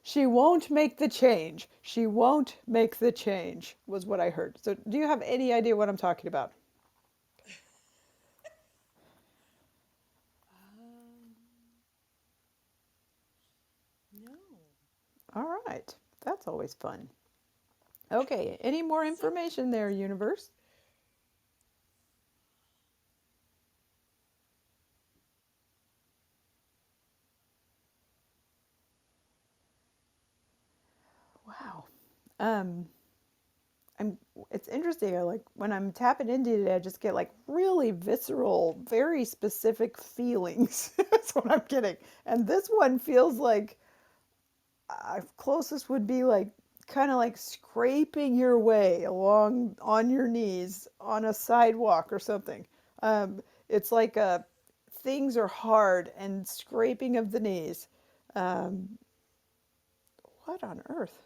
she won't make the change. She won't make the change was what I heard. So do you have any idea what I'm talking about? Um, no. All right. That's always fun. Okay. Any more So information there, universe? Wow. Um, I'm. It's interesting. I like when I'm tapping into it. I just get like really visceral, very specific feelings. That's what I'm getting. And this one feels like closest would be like kind of like scraping your way along on your knees on a sidewalk or something. It's like things are hard and scraping of the knees. Um, what on earth?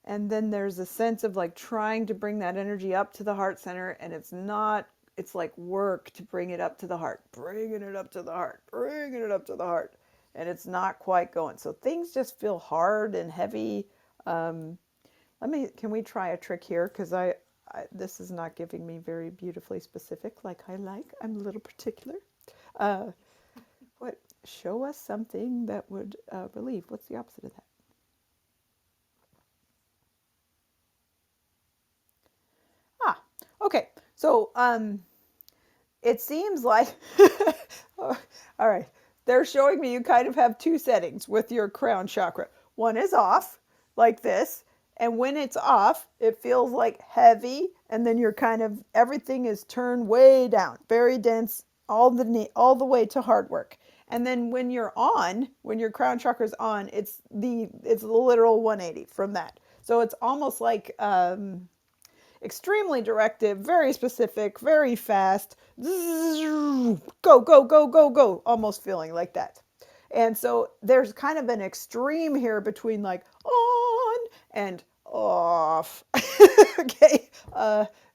And then there's a sense of like trying to bring that energy up to the heart center, and it's not, it's like work to bring it up to the heart, bringing it up to the heart, bringing it up to the heart, and it's not quite going. So things just feel hard and heavy. um, can we try a trick here, because this is not giving me very beautifully specific like I like. I'm a little particular. uh, what, show us something that would relieve. What's the opposite of that? Ah, okay. So it seems like, all right, they're showing me you kind of have two settings with your crown chakra. One is off, like this, and when it's off, it feels like heavy, and then you're kind of, everything is turned way down, very dense, all the way to hard work. And then when you're on, when your crown chakra is on, it's the literal 180 from that. So it's almost like extremely directive, very specific, very fast. Go, go, go, go, go, almost feeling like that. And so there's kind of an extreme here between like on and off. Okay.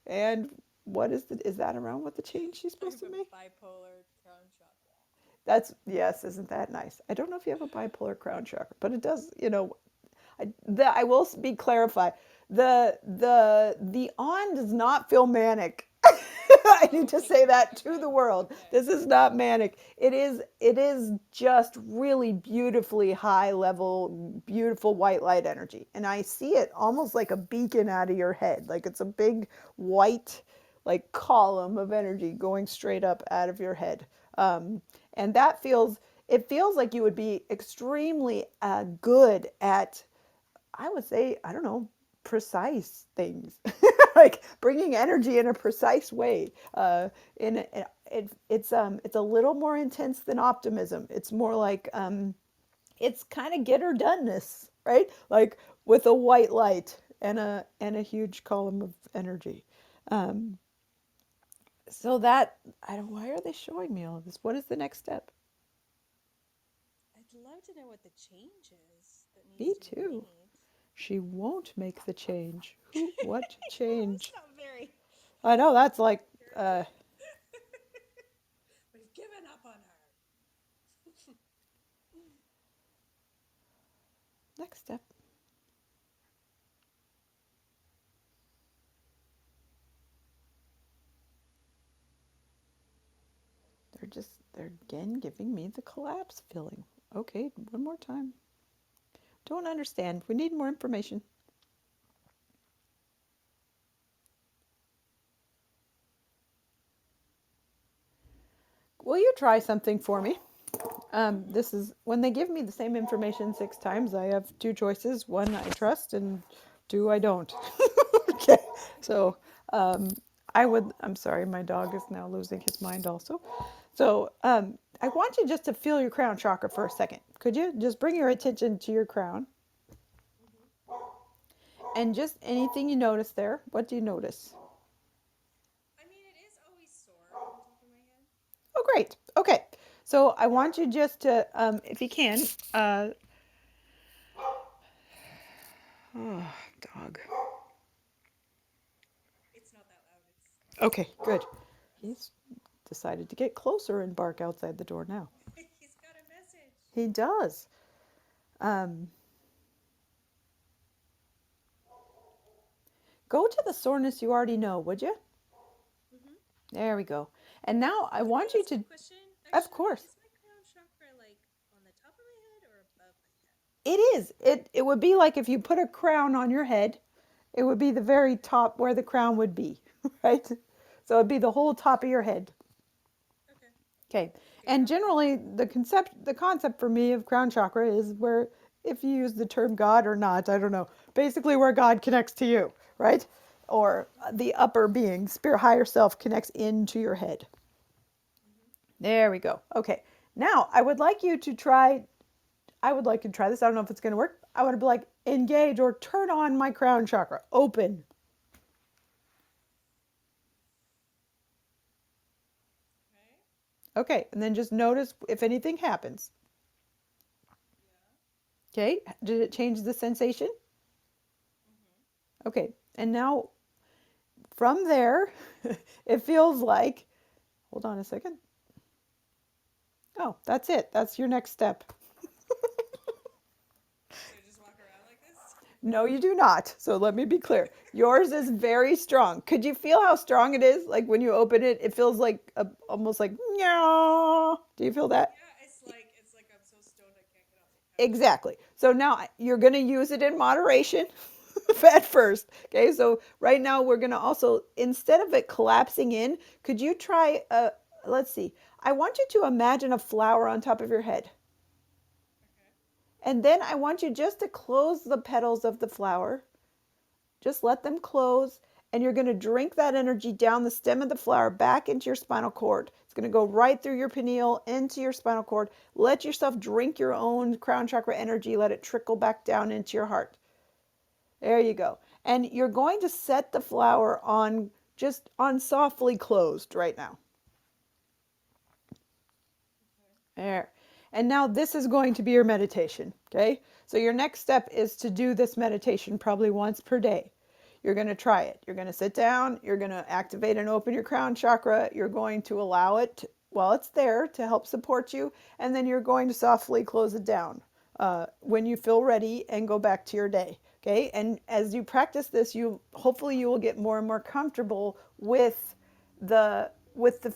And what is that around what the change she's I supposed have to a make? bipolar crown chakra. That's, yes, isn't that nice? I don't know if you have a bipolar crown chakra, but it does, I will be clarified. The on does not feel manic. I need to say Okay. that to Okay. the world. Okay. This is not manic. It is just really beautifully high level, beautiful white light energy. And I see it almost like a beacon out of your head. Like it's a big white like column of energy going straight up out of your head. And that feels, it feels like you would be extremely good at, I would say, I don't know, precise things, like bringing energy in a precise way. In it's a little more intense than optimism. It's more like it's kind of get her doneness, right? Like with a white light and a huge column of energy. Um, so that I don't. Why are they showing me all of this? What is the next step? I'd love to know what the change is that needs Me to be too. made. She won't make the change. Who? What No, it's change? not very. I know that's like Very. We've given up on her. next step. They're again giving me the collapse feeling. Okay, one more time. Don't understand. We need more information. Will you try something for me? This is when they give me the same information 6 times. I have two choices: one I trust, and two I don't. Okay, so I'm sorry, my dog is now losing his mind also. So I want you just to feel your crown chakra for a second. Could you just bring your attention to your crown Mm-hmm. and just anything you notice there? What do you notice? I mean, it is always sore on top of my head. Oh, great. Okay. So I want you just to, if you can, Oh, dog. It's not that loud. It's Okay, good. He's decided to get closer and bark outside the door now. he's got a message. He does. Um, Go to the soreness you already know, would you? Mm-hmm. There we go. And now I Can I want you ask a to, question? of Actually, course, is my crown chakra like on the top of my head or above my head? it is. It would be like if you put a crown on your head, it would be the very top where the crown would be, right? So it'd be the whole top of your head. Okay. Okay. Okay, And got it. generally the concept for me of crown chakra is where, if you use the term God or not, I don't know. Basically where God connects to you, right? Or the upper being, spirit higher self connects into your head. Mm-hmm. There we go. Okay. Now I would like you to try this. I don't know if it's going to work. I would be like, engage or turn on my crown chakra. Open. Okay. Okay. And then just notice if anything happens. Yeah. Okay. Did it change the sensation? Mm-hmm. Okay. And now from there, it feels like, hold on a second. Oh, that's it. That's your next step. So just walk around like this? No, you do not. So let me be clear. Yours is very strong. Could you feel how strong it is? Like when you open it, it feels like almost like, meow. Do you feel that? Yeah, it's like I'm so stoned I can't get off the couch. Exactly. So now you're going to use it in moderation at first. Okay. So right now we're going to also, instead of it collapsing in, could you try, let's see. I want you to imagine a flower on top of your head. Okay. And then I want you just to close the petals of the flower. Just let them close. And you're going to drink that energy down the stem of the flower back into your spinal cord. It's going to go right through your pineal into your spinal cord. Let yourself drink your own crown chakra energy. Let it trickle back down into your heart. There you go. And you're going to set the flower on just on softly closed right now. Okay. There. And now this is going to be your meditation. Okay. So your next step is to do this meditation probably once per day. You're going to try it. You're going to sit down. You're going to activate and open your crown chakra. You're going to allow it while it's there to help support you. And then you're going to softly close it down when you feel ready and go back to your day. Okay. And as you practice this, hopefully you will get more and more comfortable with the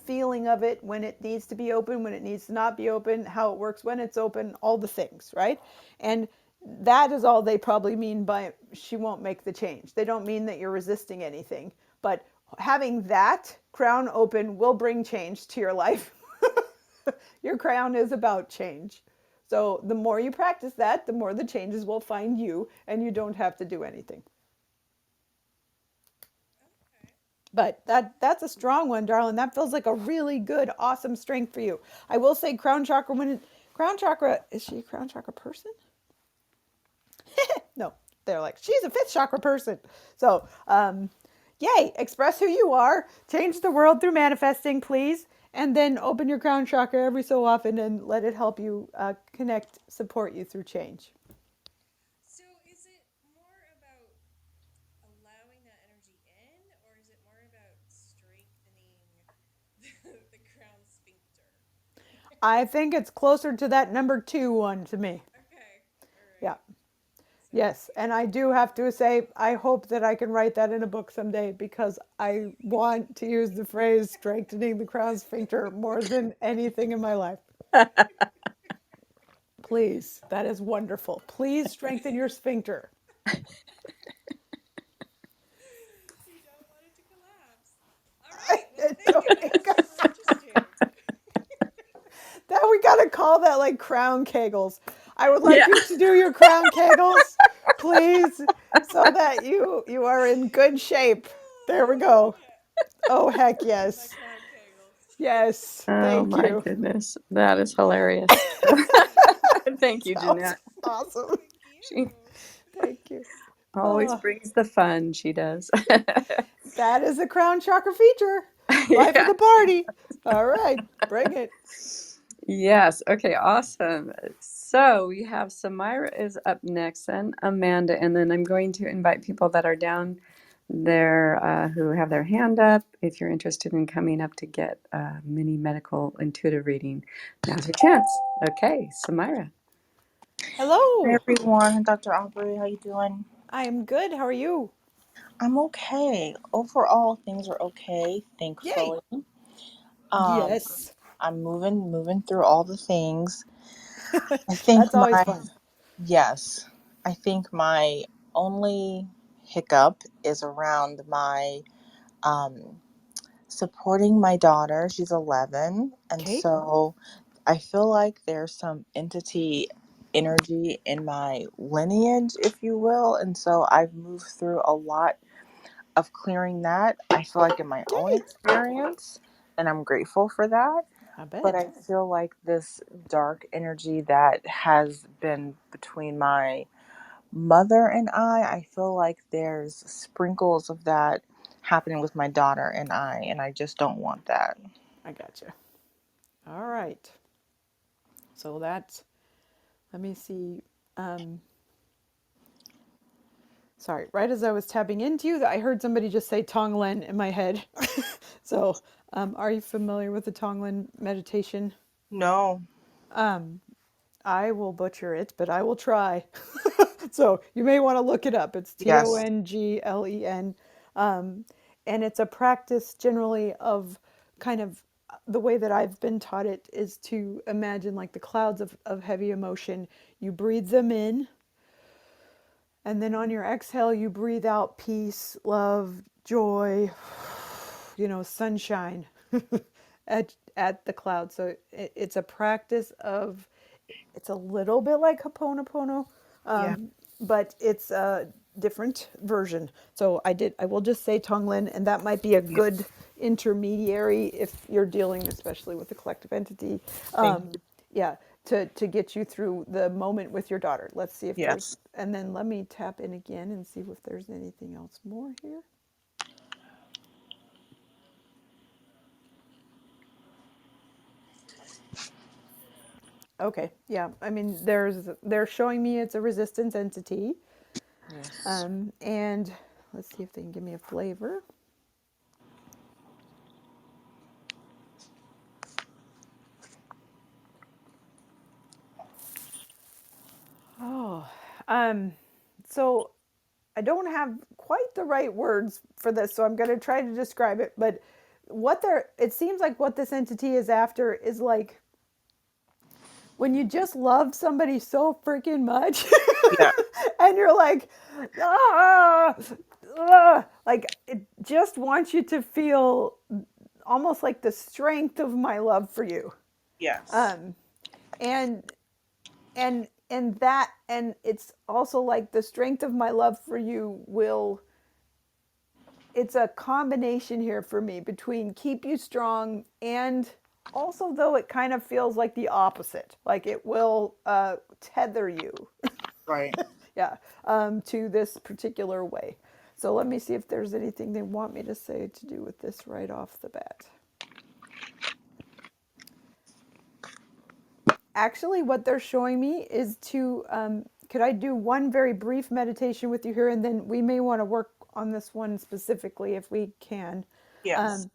feeling of it, when it needs to be open, when it needs to not be open, how it works when it's open, all the things, right? And that is all they probably mean by she won't make the change. They don't mean that you're resisting anything, but having that crown open will bring change to your life. Your crown is about change. So the more you practice that, the more the changes will find you, and you don't have to do anything. Okay. But that's a strong one, darling. That feels like a really good, awesome strength for you. I will say, crown chakra. Crown chakra, is she a crown chakra person? No, they're like, she's a fifth chakra person. So, yay! Express who you are. Change the world through manifesting, please, and then open your crown chakra every so often and let it help you connect, support you through change. So is it more about allowing that energy in, or is it more about strengthening the crown sphincter? I think it's closer to that number two one to me. Okay. All Yeah. right. Sounds Yes, good. and I do have to say, I hope that I can write that in a book someday, because I want to use the phrase strengthening the crown sphincter more than anything in my life. Please, that is wonderful. Please strengthen your sphincter. You don't want it to collapse. All right. Well, thank you. That was super interesting. That we gotta call that like crown kegels. I would like Yeah. you to do your crown kegels, please, so that you are in good shape. There we go. Yeah. Oh heck Doing my yes. crown kegels. Yes. Oh Thank my you. goodness. That is hilarious. Thank you, Sounds Jeanette. awesome. Thank you. She Thank you. always Oh, brings the fun, she does. that is a crown chakra feature. Life of Yeah, the she party. All right, bring it. Yes. Okay. Awesome. So we have Samira is up next, and Amanda, and then I'm going to invite people that are down there who have their hand up. If you're interested in coming up to get a mini medical intuitive reading, now's your chance. Okay, Samira. Hi Hello. everyone, Dr. Aubrey, how you doing? I am good. How are you? I'm okay. Overall, things are okay, Yay. thankfully. Um, Yes. I'm moving through all the things. I think That's always my fun. yes, I think my only hiccup is around my um supporting my daughter. She's 11, and Okay. so I feel like there's some entity energy in my lineage, if you will, and so I've moved through a lot of clearing that. I feel like in my own Yay. experience, and I'm grateful for that. I But bet. I feel like this dark energy that has been between my mother and I feel like there's sprinkles of that happening with my daughter and I just don't want that. I gotcha. All right. So that's, let me see. Um, Sorry, right as I was tapping into you, I heard somebody just say Tonglen in my head. So, are you familiar with the Tonglen meditation? No. Um, I will butcher it, but I will try. So you may want to look it up. It's Yes. Tonglen. And it's a practice generally of kind of the way that I've been taught it is to imagine like the clouds of heavy emotion. You breathe them in, and then on your exhale, you breathe out peace, love, joy, sunshine at the cloud. So it's a practice of, it's a little bit like Ho'oponopono, Yeah. but it's a different version. So I will just say Tonglen, and that might be a Yeah. good intermediary if you're dealing especially with a collective entity. Thank you. Yeah, to get you through the moment with your daughter. Let's see if there's, Yes. and then let me tap in again and see if there's anything else more here. Okay, yeah, I mean, they're showing me it's a resistance entity. Yes. And let's see if they can give me a flavor. Oh, um, so I don't have quite the right words for this, so I'm going to try to describe it. But it seems like what this entity is after is like when you just love somebody so freaking much, Yeah. and you're like, ah, ah, like it just wants you to feel almost like the strength of my love for you. Yes. Um, and and it's also like the strength of my love for you will, it's a combination here for me between keep you strong and also though it kind of feels like the opposite, like it will tether you. Right. Yeah, to this particular way. So let me see if there's anything they want me to say to do with this right off the bat. Actually, what they're showing me is to, could I do one very brief meditation with you here, and then we may want to work on this one specifically if we can. Yes. Um,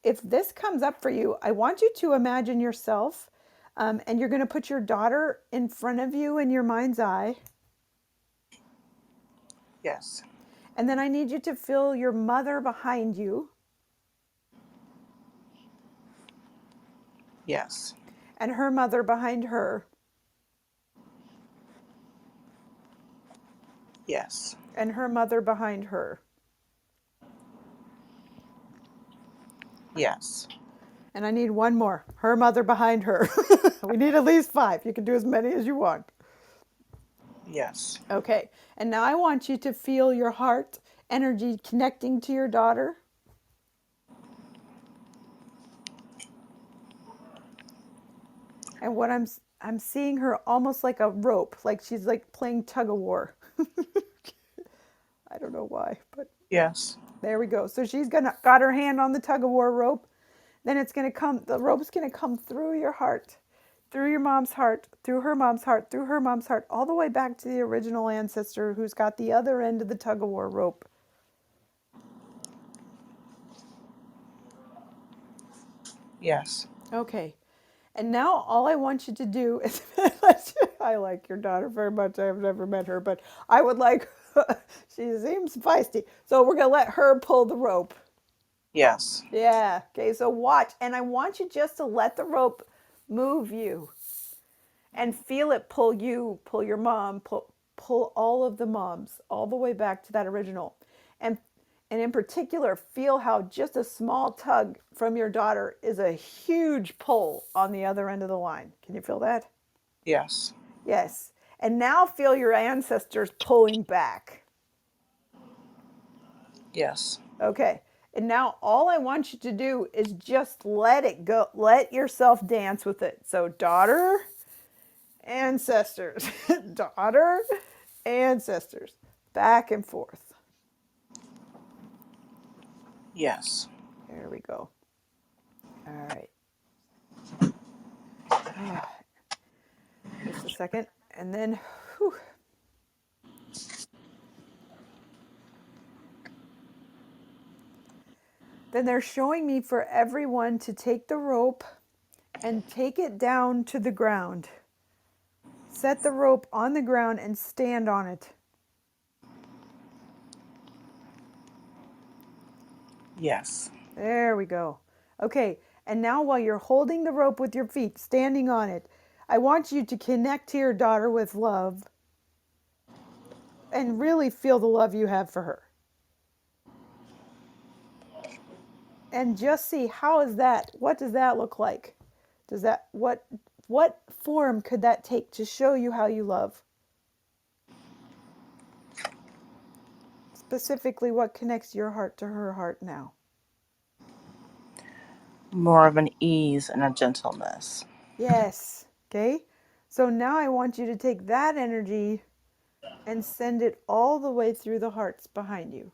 if this comes up for you, I want you to imagine yourself, and you're going to put your daughter in front of you in your mind's eye, Yes. and then I need you to feel your mother behind you, Yes. and her mother behind her, Yes. and her mother behind her. Yes. And I need one more. Her mother behind her. We need at least five. You can do as many as you want. Yes. Okay. And now I want you to feel your heart energy connecting to your daughter. And what I'm seeing her almost like a rope, like she's like playing tug of war. I don't know why, but Yes. there we go. So she's gonna got her hand on the tug of war rope. Then it's gonna come. The rope's gonna come through your heart, through your mom's heart, through her mom's heart, through her mom's heart, all the way back to the original ancestor who's got the other end of the tug of war rope. Yes. Okay. And now all I want you to do is I like your daughter very much. I've never met her, but I would like she seems feisty. So we're going to let her pull the rope. Yes. Yeah. Okay, so watch and I want you just to let the rope move you and feel it pull you, pull your mom, pull all of the moms all the way back to that original. And and in particular, feel how just a small tug from your daughter is a huge pull on the other end of the line. Can you feel that? Yes. Yes. And now feel your ancestors pulling back. Yes. Okay. And now all I want you to do is just let it go. Let yourself dance with it. So, daughter, ancestors, daughter, ancestors, back and forth. Yes. There we go. All right. Ah, just a second. And then, whew, then they're showing me for everyone to take the rope and take it down to the ground. Set the rope on the ground and stand on it. Yes. There we go. Okay, and now while you're holding the rope with your feet, standing on it, I want you to connect to your daughter with love and really feel the love you have for her. And just see how is that? What does that look like? Does that what form could that take to show you how you love? Specifically, what connects your heart to her heart now? More of an ease and a gentleness. Yes. Okay. So now I want you to take that energy and send it all the way through the hearts behind you.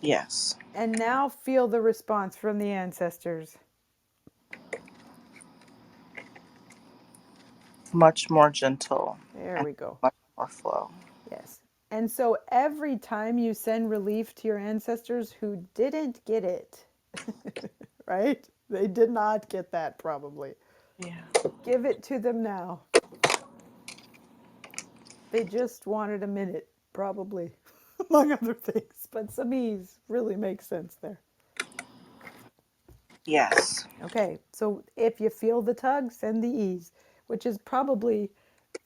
Yes. And now feel the response from the ancestors. Much more gentle There and we go. much more flow. Yes. And so every time you send relief to your ancestors who didn't get it, right? They did not get that probably. Yeah. Give it to them now. They just wanted a minute, probably, among other things. But some ease really makes sense there. Yes. Okay, so if you feel the tug, send the ease, which is probably,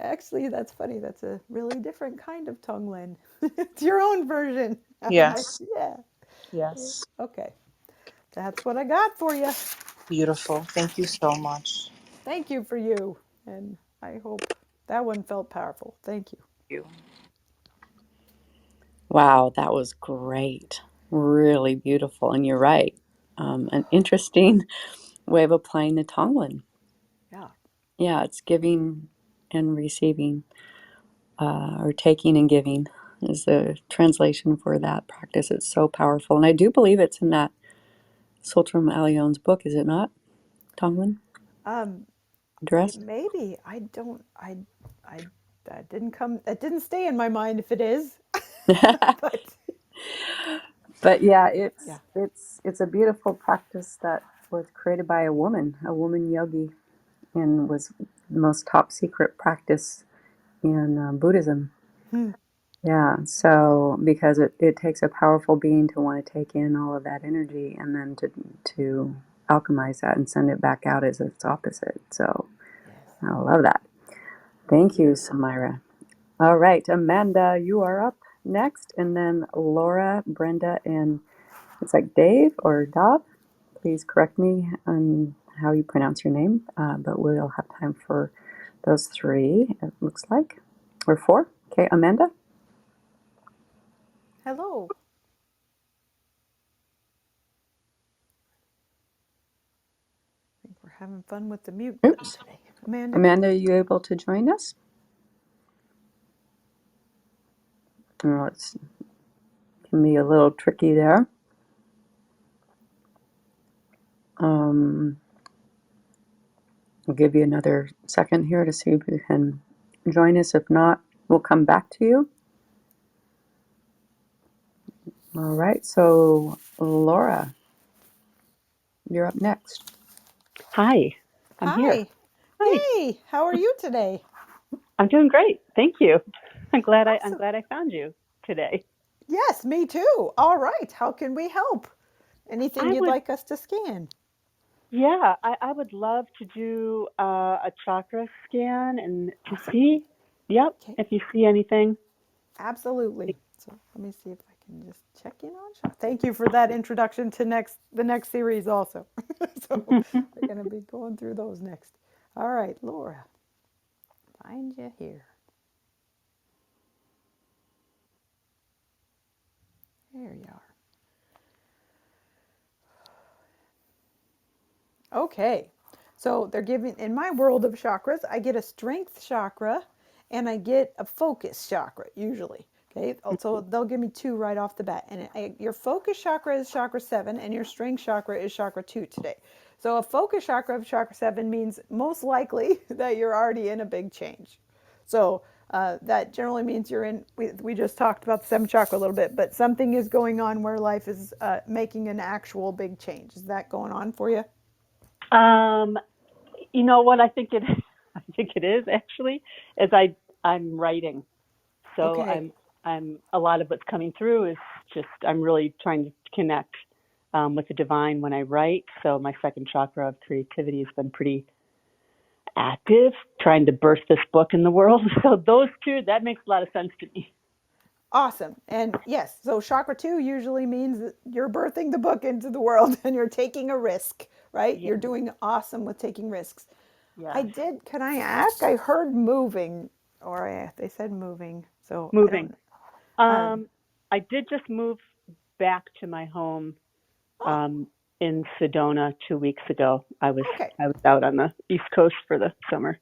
actually, that's funny. That's a really different kind of Tonglen. It's your own version. Yes. Yeah. Yes. Okay, that's what I got for you. Beautiful. Thank you so much. Thank you for you. And I hope that one felt powerful. Thank you. You. Wow, that was great. Really beautiful. And you're right. An interesting way of applying the Tonglen. Yeah. Yeah, it's giving and receiving, or taking and giving is the translation for that practice. It's so powerful. And I do believe it's in that Sultram Alion's book, is it not? Tonglen Um, addressed? maybe I don't. I that didn't come. That didn't stay in my mind. If it is, but But yeah, yeah. it's a beautiful practice that was created by a woman yogi, and was the most top secret practice in Buddhism. Hmm. Yeah, so because it takes a powerful being to want to take in all of that energy and then to alchemize that and send it back out as its opposite. So Yes. I love that. Thank you, Samira. All right, Amanda, you are up next, and then Laura, Brenda, and it's like Dave or Dov. Please correct me on how you pronounce your name, but we'll have time for those three, it looks like, or four. Okay, Amanda? Hello. I think we're having fun with the mute button Oops. today. Amanda. Amanda, are you able to join us? It can be a little tricky there. I'll give you another second here to see if you can join us. If not, we'll come back to you. All right, so Laura, you're up next. Hi, I'm here. Hi. Hi, Yay. How are you today? I'm doing great. Thank you. I'm glad Awesome. I found you today. Yes, me too. All right. How can we help? Anything I you'd would, like us to scan? yeah, I would love to do a chakra scan and to Awesome. see, yep, Okay. if you see anything. Absolutely. So let me see if I can just check in on Sean. Thank you for that introduction to the next series also. So we're going to be going through those next. All right, Laura, find you here. There you are. Okay. So they're giving, in my world of chakras, I get a strength chakra and I get a focus chakra usually. Okay. Also, they'll give me two right off the bat. And your focus chakra is chakra 7 and your strength chakra is chakra 2 today. So a focus chakra of chakra 7 means most likely that you're already in a big change. So that generally means you're in, we just talked about the seventh chakra a little bit, but something is going on where life is making an actual big change. Is that going on for you? Um, you know what I think it I think it is actually is I'm writing. So Okay. I'm a lot of what's coming through is just I'm really trying to connect with the divine when I write. So my second chakra of creativity has been pretty active, trying to birth this book in the world. So those two, that makes a lot of sense to me. Awesome. And yes, so chakra 2 usually means that you're birthing the book into the world and you're taking a risk, right? Yeah. You're doing awesome with taking risks. Yes. Can I ask? I heard moving, or they said moving. So I don't Moving. know. Um, I did just move back to my home oh, um, in Sedona 2 weeks ago. okay. I was out on the East Coast for the summer.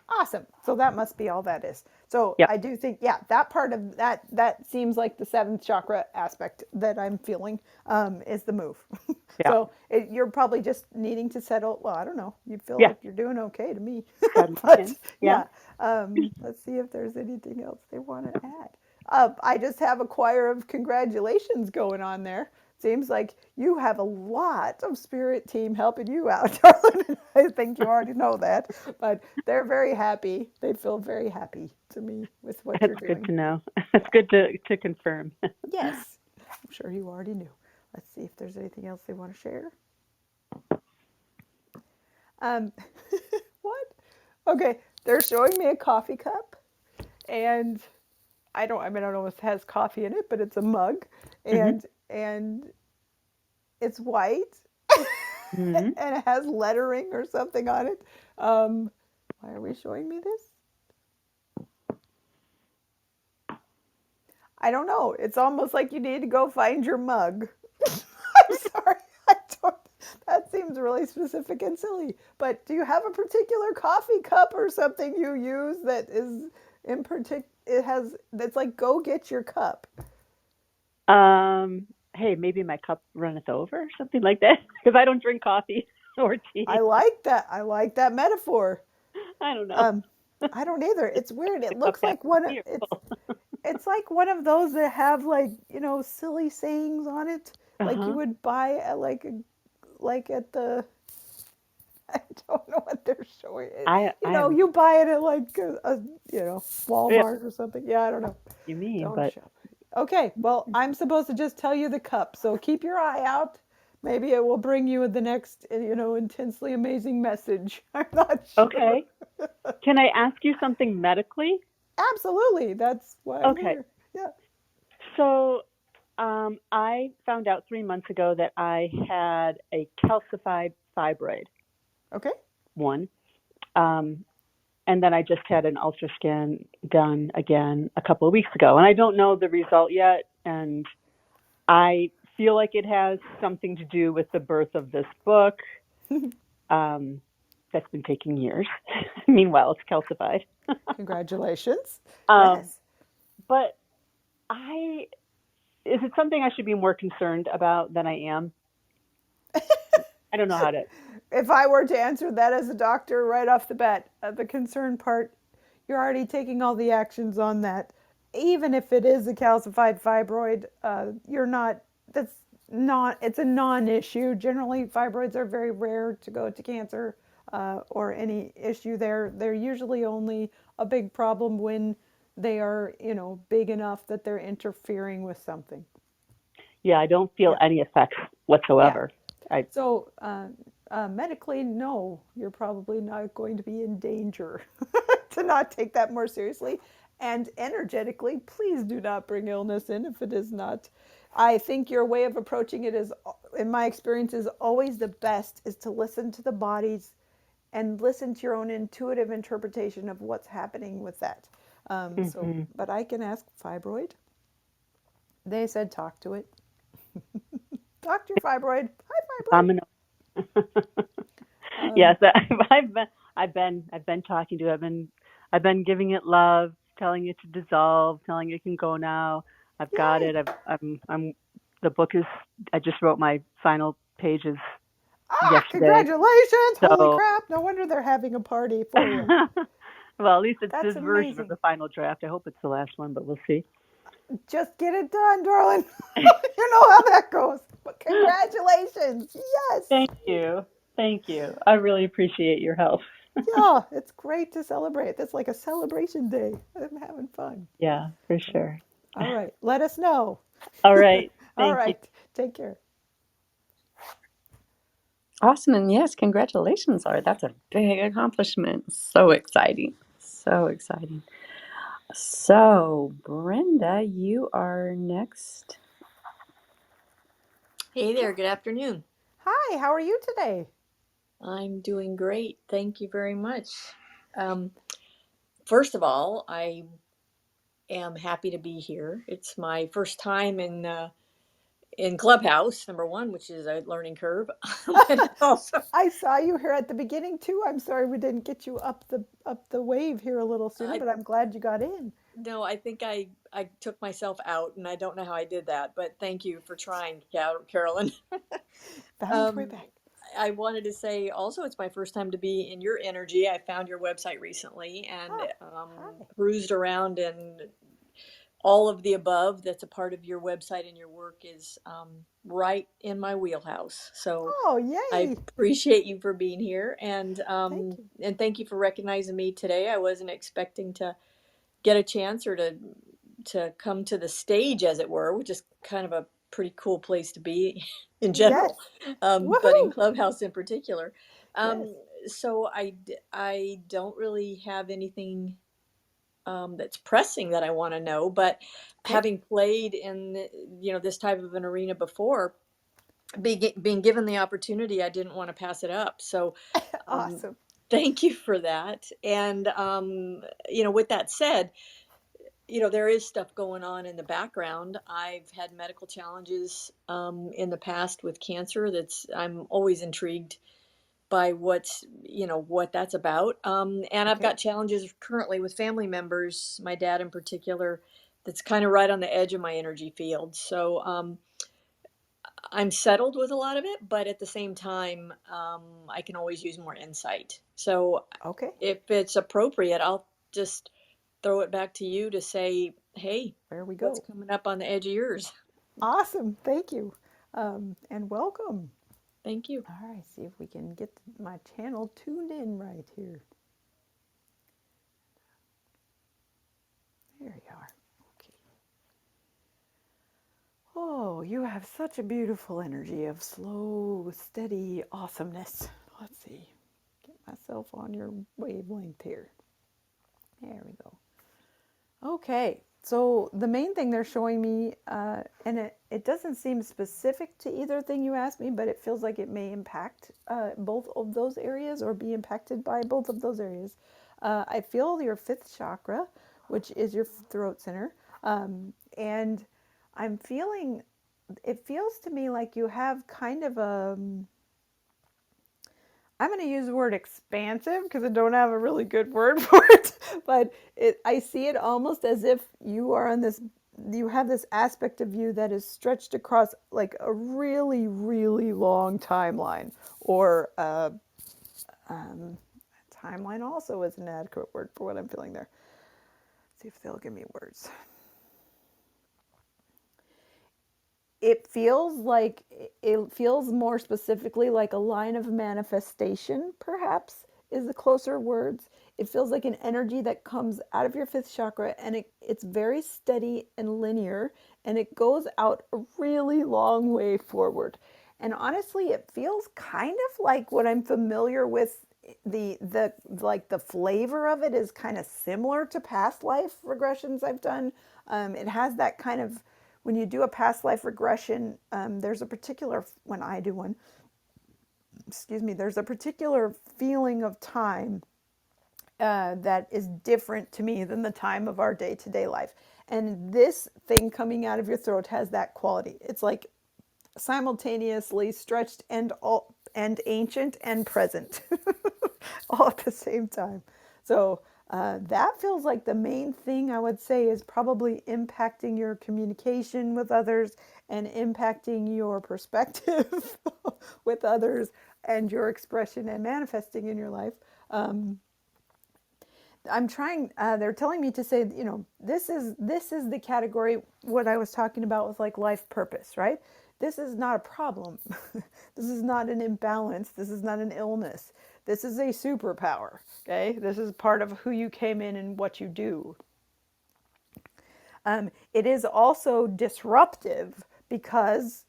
Awesome. So that must be all that is. So Yep. I do think, yeah, that part of that seems like the seventh chakra aspect that I'm feeling is the move. Yeah. So you're probably just needing to settle. Well, I don't know. You feel Yeah. like you're doing okay to me, God but willing. Yeah. yeah. Let's see if there's anything else they want to add. I just have a choir of congratulations going on there. Seems like you have a lot of spirit team helping you out, Darlene. I think you already know that, but they're very happy. They feel very happy to me with what you're That's good doing. to know. That's Yeah. good to confirm. Yes. I'm sure you already knew. Let's see if there's anything else they want to share. Um, what? Okay, they're showing me a coffee cup, and I don't know if it has coffee in it, but it's a mug, Hmm. and it's white, Hmm. and it has lettering or something on it. Um, why are we showing me this? I don't know. It's almost like you need to go find your mug. I'm sorry. I don't. That seems really specific and silly. But do you have a particular coffee cup or something you use that is in particular? It has that's like go get your cup. Hey, maybe my cup runneth over, something like that, because I don't drink coffee or I tea. like that. I like that metaphor. I don't know. Um, I don't either. It's weird. It The cup looks half like one of empty or it's full. it's like one of those that have like silly sayings on it, Uh like you huh. would buy at like at the I don't know what they're showing. I haven't. You buy it at like Yeah, Walmart or something. Yeah, I don't know. you mean, Don't but shop. Okay, well, I'm supposed to just tell you the cup, so keep your eye out. Maybe it will bring you the next, intensely amazing message. I'm not sure. okay. Can I ask you something medically? Absolutely, that's why I'm Okay. here. Yeah. So, I found out 3 months ago that I had a calcified fibroid, Okay. one. Um, and then I just had an ultrascan done again a couple of weeks ago. And I don't know the result yet. And I feel like it has something to do with the birth of this book. Um, that's been taking years. Meanwhile, it's calcified. Congratulations. um, Yes. but I is it something I should be more concerned about than I am? I don't know how to. If I were to answer that as a doctor right off the bat, the concern part, you're already taking all the actions on that. Even if it is a calcified fibroid, you're not, that's not, it's a non issue. Generally, fibroids are very rare to go to cancer or any issue there. They're usually only a big problem when they are, big enough that they're interfering with something. Yeah, I don't feel Yeah. any effects Yeah. whatsoever. I So, medically, no, you're probably not going to be in danger to not take that more seriously. And energetically, please do not bring illness in if it is not. I think your way of approaching it is, in my experience, is always the best is to listen to the bodies and listen to your own intuitive interpretation of what's happening with that. hmm But I can ask fibroid. They said talk to it. Talk to your fibroid. Hi, I'm an fibroid. yes, I've been talking to it. I've been giving it love, telling it to dissolve, telling it can go now. I've got Yay. it. I'm the book is I just wrote my final pages Ah, yesterday. congratulations! Holy So crap! No wonder they're having a party for you. well, at least it's That's this version of amazing. the final draft. I hope it's the last one, but we'll see. Just get it done, darling. You know how that goes. But congratulations. Yes. Thank you. Thank you. I really appreciate your help. Yeah, it's great to celebrate. That's like a celebration day. I'm having fun. Yeah, for So, sure. all right. Let us know. All right. All Thank you. right. Take care. Awesome. And yes, congratulations, Laura. That's a big accomplishment. So exciting. So exciting. So, Brenda, you are next. Hey there, good afternoon. Hi, how are you today? I'm doing great. Thank you very much. Um, First of all, I am happy to be here. It's my first time in Clubhouse, number one, which is a learning curve. But also, I saw you here at the beginning too. I'm sorry we didn't get you up the wave here a little sooner, I but I'm glad you got in. no, I think I took myself out, and I don't know how I did that. But thank you for trying, Carolyn. Bounced right Um, back. I wanted to say also, it's my first time to be in your energy. I found your website recently and Ah, hi. perused around, and all of the above that's a part of your website and your work is right in my wheelhouse. So Oh, I yay. appreciate you for being here, Thank you. and thank you for recognizing me today. I wasn't expecting to get a chance or to come to the stage, as it were, which is kind of a pretty cool place to be in Yes. general, but in Woohoo. Clubhouse in particular. Yes. So I don't really have anything that's pressing that I want to know, but Okay. having played in this type of an arena before, being given the opportunity, I didn't want to pass it up. So um, Awesome. thank you for that. And with that said, there is stuff going on in the background. I've had medical challenges in the past with cancer. I'm always intrigued by what that's about. And I've Okay. got challenges currently with family members, my dad in particular, that's kind of right on the edge of my energy field. So I'm settled with a lot of it, but at the same time, I can always use more insight. So Okay. if it's appropriate, I'll just throw it back to you to say, hey, There we what's go. coming up on the edge of yours? Awesome. Thank you. And welcome. Thank you. All right. See if we can get my channel tuned in right here. There you are. Okay. Oh, you have such a beautiful energy of slow, steady awesomeness. Let's see. Get myself on your wavelength here. There we go. Okay, so the main thing they're showing me, and it doesn't seem specific to either thing you asked me, but it feels like it may impact both of those areas or be impacted by both of those areas. I feel your fifth chakra, which is your throat center, and I'm feeling, it feels to me like you have kind of a, I'm going to use the word expansive because I don't have a really good word for it, but I see it almost as if you are on you have this aspect of you that is stretched across like a really, really long timeline, or timeline also is an adequate word for what I'm feeling there. See if they'll give me words. It feels more specifically like a line of manifestation, perhaps is the closer words. It feels like an energy that comes out of your fifth chakra, and it's very steady and linear, and it goes out a really long way forward. And honestly, it feels kind of like what I'm familiar with. The like the flavor of it is kind of similar to past life regressions I've done. It has that kind of, when you do a past life regression, there's a particular, when I do one, excuse me, there's a particular feeling of time that is different to me than the time of our day to day life. And this thing coming out of your throat has that quality. It's like simultaneously stretched and all and ancient and present all at the same time. So that feels like the main thing I would say is probably impacting your communication with others and impacting your perspective with others and your expression and manifesting in your life. I'm trying. They're telling me to say, this is the category what I was talking about with like life purpose, right? This is not a problem. This is not an imbalance. This is not an illness. This is a superpower. Okay, this is part of who you came in and what you do. It is also disruptive because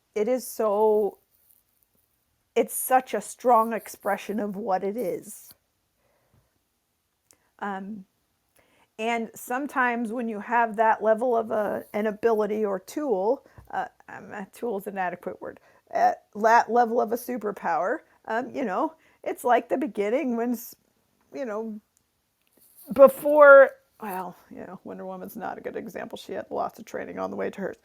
it's such a strong expression of what it is. And sometimes when you have that level of an ability or tool, tool is an adequate word, at that level of a superpower, it's like the beginning when, you know, before, well, Wonder Woman's not a good example. She had lots of training on the way to hers.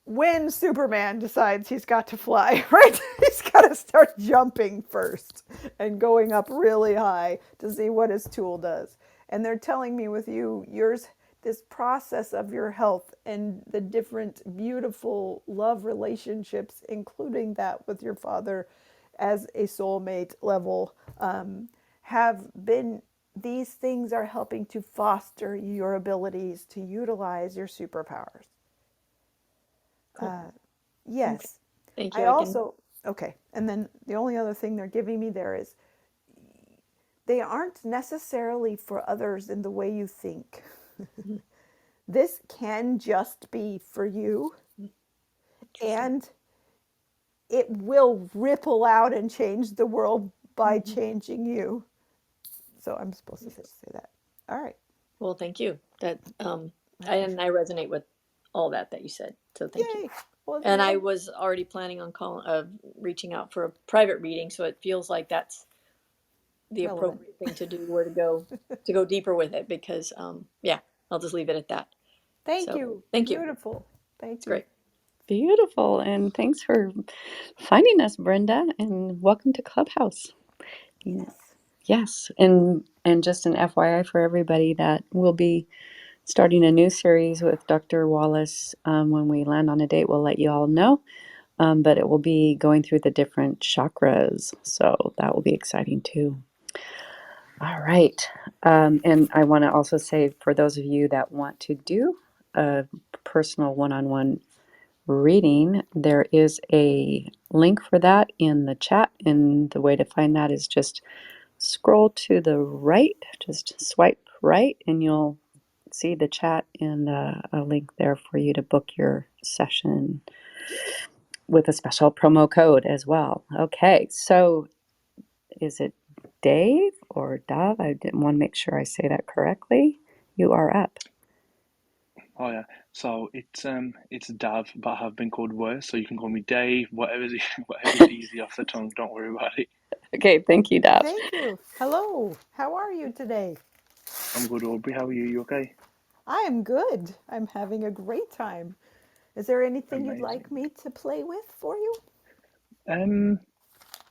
When Superman decides he's got to fly, right? He's got to start jumping first and going up really high to see what his tool does. And they're telling me with you, yours, this process of your health and the different beautiful love relationships, including that with your father as a soulmate level, have been, these things are helping to foster your abilities to utilize your superpowers. Cool. Okay. Yes. Thank I you. I can. also, okay. And then the only other thing they're giving me there is they aren't necessarily for others in the way you think. This can just be for you, Interesting. and it will ripple out and change the world by Mhm. changing you. So I'm supposed to say that. All right. Well, thank you. That I I appreciate resonate with all that you said. So it. thank you. Yay. Well, And you're I welcome. was already planning on reaching out for a private reading, so it feels like that's the Relevant. appropriate thing to do, where to go deeper with it, because yeah, I'll just leave it at that. Thank So you. thank you. Beautiful. Thank It's you. great. Beautiful. And thanks for finding us, Brenda, and welcome to Clubhouse. Yes. Yes. And just an FYI for everybody that we'll be starting a new series with Dr. Wallace. When we land on a date, we'll let you all know. But it will be going through the different chakras. So that will be exciting too. All right. And I want to also say for those of you that want to do a personal one on one reading, there is a link for that in the chat. And the way to find that is just scroll to the right, just swipe right, and you'll see the chat and a link there for you to book your session with a special promo code as well. Okay, so is it Dave or Dove? I didn't want to make sure I say that correctly. You are up. Oh yeah, so it's Dav, but I have been called worse, so you can call me Dave, whatever's easy off the tongue. Don't worry about it. Okay, thank you, Dove. Thank you. Hello. How are you today? I'm good, Aubrey. How are you? You okay? I am good. I'm having a great time. Is there anything you'd like Amazing. me to play with for you? Um,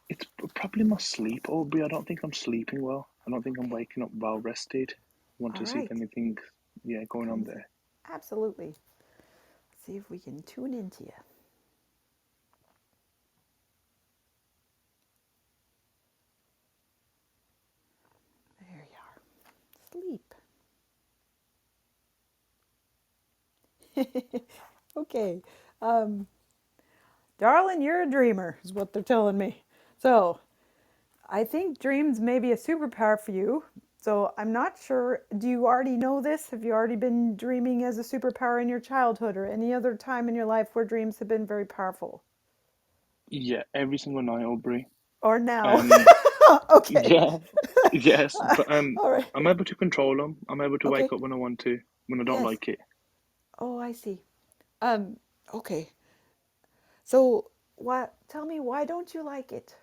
it's probably my sleep, Aubrey. I don't think I'm sleeping well. I don't think I'm waking up well rested. I want All to see if right. anything, yeah, going on Comes in. there. Absolutely. See if we can tune into you. There you are. Sleep. Okay. Um, Darling, you're a dreamer, is what they're telling me. So I think dreams may be a superpower for you. So I'm not sure. Do you already know this? Have you already been dreaming as a superpower in your childhood or any other time in your life where dreams have been very powerful? Yeah, every single night, Aubrey. Or now? Um, Okay. yeah, yes, but All right. I'm able to control them. I'm able to wake Okay. up when I want to, when I don't Yes. like it. Oh, I see. Um, okay. So, what? Tell me, why don't you like it?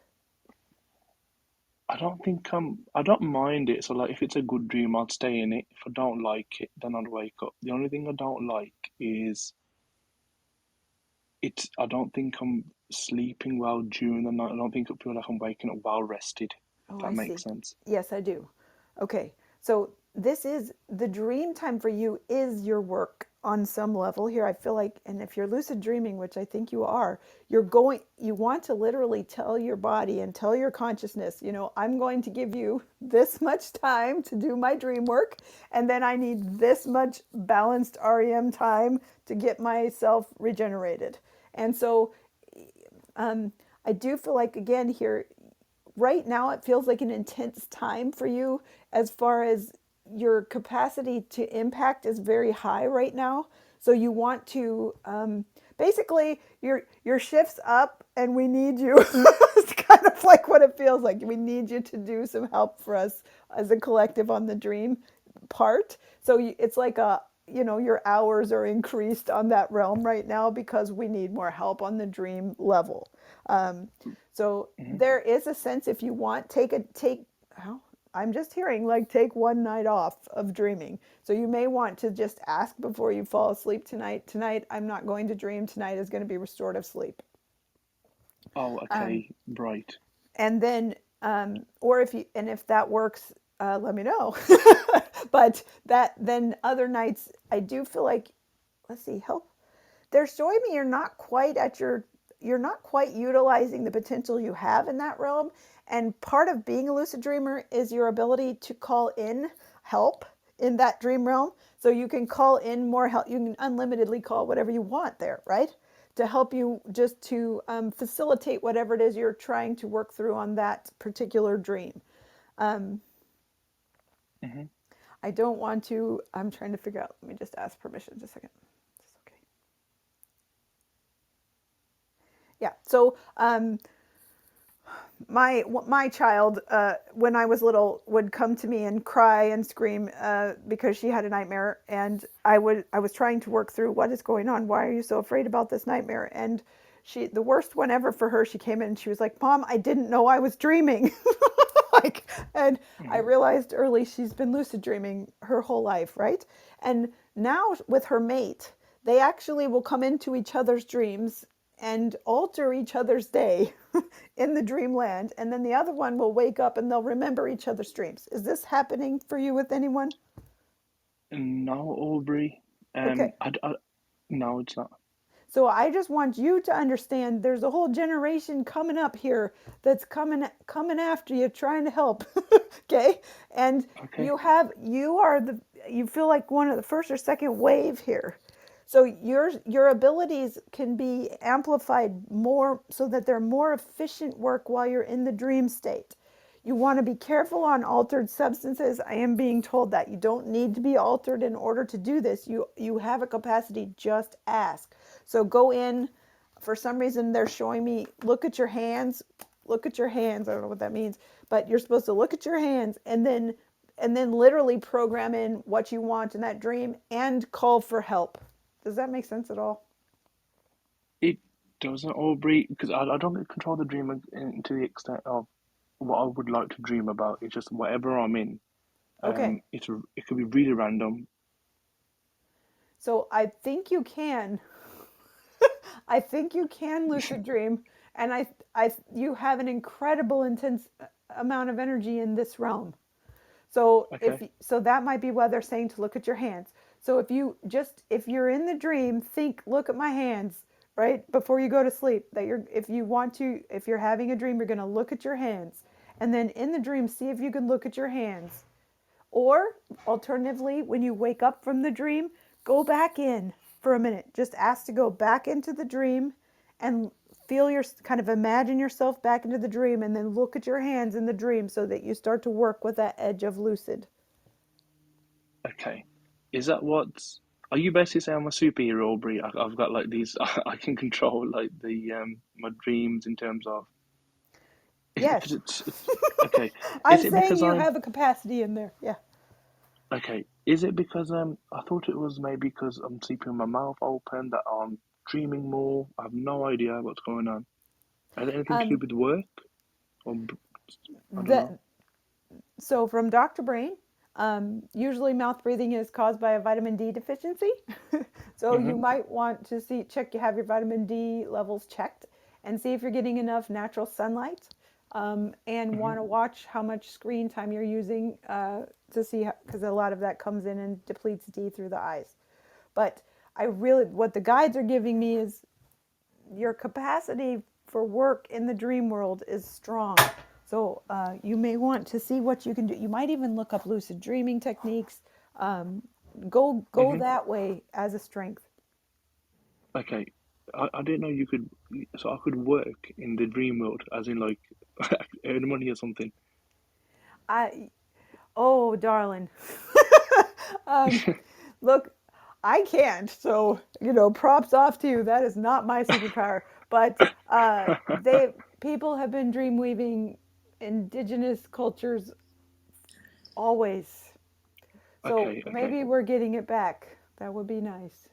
I don't mind it. So like, if it's a good dream, I'd stay in it. If I don't like it, then I'd wake up. The only thing I don't like is I don't think I'm sleeping well during the night. I don't think I feel like I'm waking up well rested. If Oh, that I makes see. sense. Yes, I do. Okay. So this is the dream time for you is your work on some level here. I feel like, and if you're lucid dreaming, which I think you are, you want to literally tell your body and tell your consciousness, I'm going to give you this much time to do my dream work. And then I need this much balanced REM time to get myself regenerated. And so I do feel like, again, here, right now it feels like an intense time for you as far as your capacity to impact is very high right now. So you want to basically your shift's up and we need you. It's kind of like what it feels like. We need you to do some help for us as a collective on the dream part. So it's like your hours are increased on that realm right now because we need more help on the dream level. Um, so Hmm. there is a sense, if you want, oh, I'm just hearing like take one night off of dreaming. So you may want to just ask before you fall asleep tonight. Tonight, I'm not going to dream. Tonight is going to be restorative sleep. Oh, okay, right. And then, or if that works, let me know. But then other nights, I do feel like, let's see, help. They're showing me you're not quite utilizing the potential you have in that realm. And part of being a lucid dreamer is your ability to call in help in that dream realm. So you can call in more help. You can unlimitedly call whatever you want there, right? To help you just to facilitate whatever it is you're trying to work through on that particular dream. Hmm. I don't want to, I'm trying to figure out, let me just ask permission just a second. Okay. Yeah. So my child, when I was little, would come to me and cry and scream because she had a nightmare, and I was trying to work through what is going on. Why are you so afraid about this nightmare? And the worst one ever for her, she came in and she was like, "Mom, I didn't know I was dreaming." Like, and I Hmm. realized early she's been lucid dreaming her whole life, right? And now with her mate, they actually will come into each other's dreams and alter each other's day in the dreamland, and then the other one will wake up and they'll remember each other's dreams. Is this happening for you with anyone? No, Aubrey. Okay. No, it's not. So I just want you to understand there's a whole generation coming up here that's coming after you trying to help. Okay? And Okay. you feel like one of the first or second wave here. So your abilities can be amplified more so that they're more efficient work while you're in the dream state. You want to be careful on altered substances. I am being told that you don't need to be altered in order to do this. You have a capacity, just ask. So go in. For some reason they're showing me look at your hands. Look at your hands. I don't know what that means, but you're supposed to look at your hands and then literally program in what you want in that dream and call for help. Does that make sense at all? It doesn't, Aubrey, because I don't get control of the dream to the extent of what I would like to dream about. It's just whatever I'm in. Okay. It could be really random. So I think you can lucid dream, and you have an incredible intense amount of energy in this realm. So Okay. that might be why they're saying to look at your hands. So if you're in the dream, think, look at my hands, right? Before you go to sleep, that you're, if you're having a dream, you're going to look at your hands. And then in the dream, see if you can look at your hands. Or alternatively, when you wake up from the dream, go back in for a minute. Just ask to go back into the dream and kind of imagine yourself back into the dream, and then look at your hands in the dream so that you start to work with that edge of lucid. Okay. Is that what's? Are you basically saying I'm a superhero, Aubrey? I've got like these. I can control like the my dreams in terms of. Because Yes. it's okay. Is I'm it saying because you I'm have a capacity in there. Yeah. okay? Is it because I thought it was maybe because I'm sleeping with my mouth open that I'm dreaming more. I have no idea what's going on. Has it anything to do Um, with work or I don't know? the So, from Dr. Brain, usually mouth breathing is caused by a vitamin D deficiency. So, you Mhm. might want to have your vitamin D levels checked and see if you're getting enough natural sunlight. And Mhm. want to watch how much screen time you're using to see, because a lot of that comes in and depletes D through the eyes. But what the guides are giving me is your capacity for work in the dream world is strong. So you may want to see what you can do. You might even look up lucid dreaming techniques. Um, go Mhm. that way as a strength. Okay. I didn't know you could. So I could work in the dream world, as in like earn money or something. I Oh, darling. um, Look, I can't. So props off to you. That is not my superpower. But they people have been dream weaving indigenous cultures always. So Okay. Okay. maybe we're getting it back. That would be nice.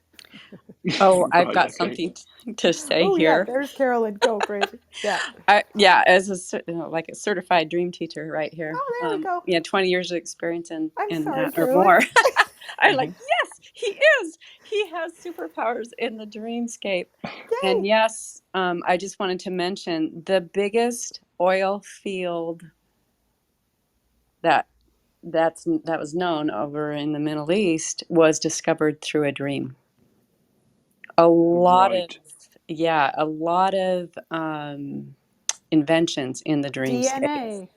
Oh, I've Right. got Okay. something to say Oh yeah, here. there's Carolyn. Go crazy. Yeah. Yeah, as like a certified dream teacher right here. Oh, there we go. Yeah, 20 years of experience I'm in sorry, that or Carolyn. more. I like, Mhm. yes, he is. He has superpowers in the dreamscape. And Yay. yes, I just wanted to mention the biggest oil field that that was known over in the Middle East was discovered through a dream. A lot of Right. yeah, a lot of inventions in the dreamscape. DNA.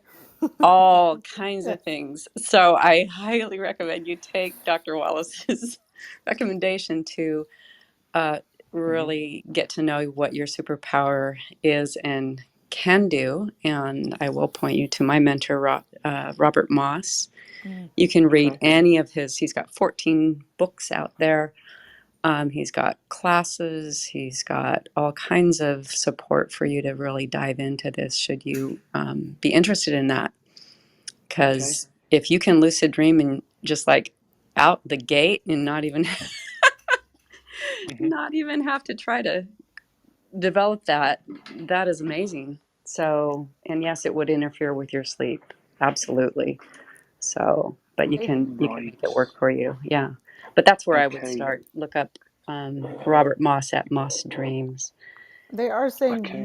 All kinds Yes. of things. So I highly recommend you take Dr. Wallace's recommendation to uh, Mhm. really get to know what your superpower is and can do. And I will point you to my mentor, Robert Moss. Mm. You can read Okay. any of his, he's got 14 books out there. He's got classes, he's got all kinds of support for you to really dive into this should you be interested in that. Okay. Because if you can lucid dream and just like out the gate and Mhm. not even have to try to develop that, that is amazing. So, and yes, it would interfere with your sleep. Absolutely. So, but They you can make Right. it work for you. Yeah. But that's where I would Okay. start. Look up Robert Moss at Moss Dreams. they are saying Okay.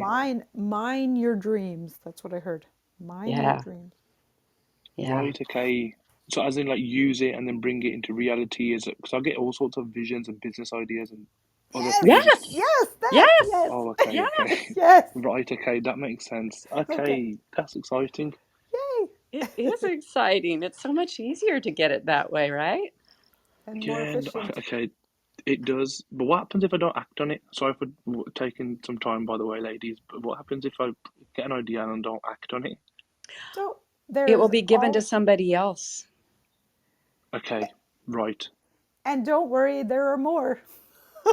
mine your dreams. That's what I heard. Mine your Yeah. dreams. Yeah. Right. Okay. So as in like use it and then bring it into reality, is it? Because I get all sorts of visions and business ideas and other Yes. things. Yes. Yes, that. Yes. Yes. Oh, okay. Okay. Yes. Yes. Right. Okay. That makes sense. Okay. Okay. That's exciting. Yay. It is exciting. It's so much easier to get it that way, right? And more Yeah. And, efficient. okay. It does. But what happens if I don't act on it? Sorry for taking some time, by the way, ladies. But what happens if I get an idea and don't act on it? So It will there's be given to all, somebody else. Okay. Right. and don't worry, there are more.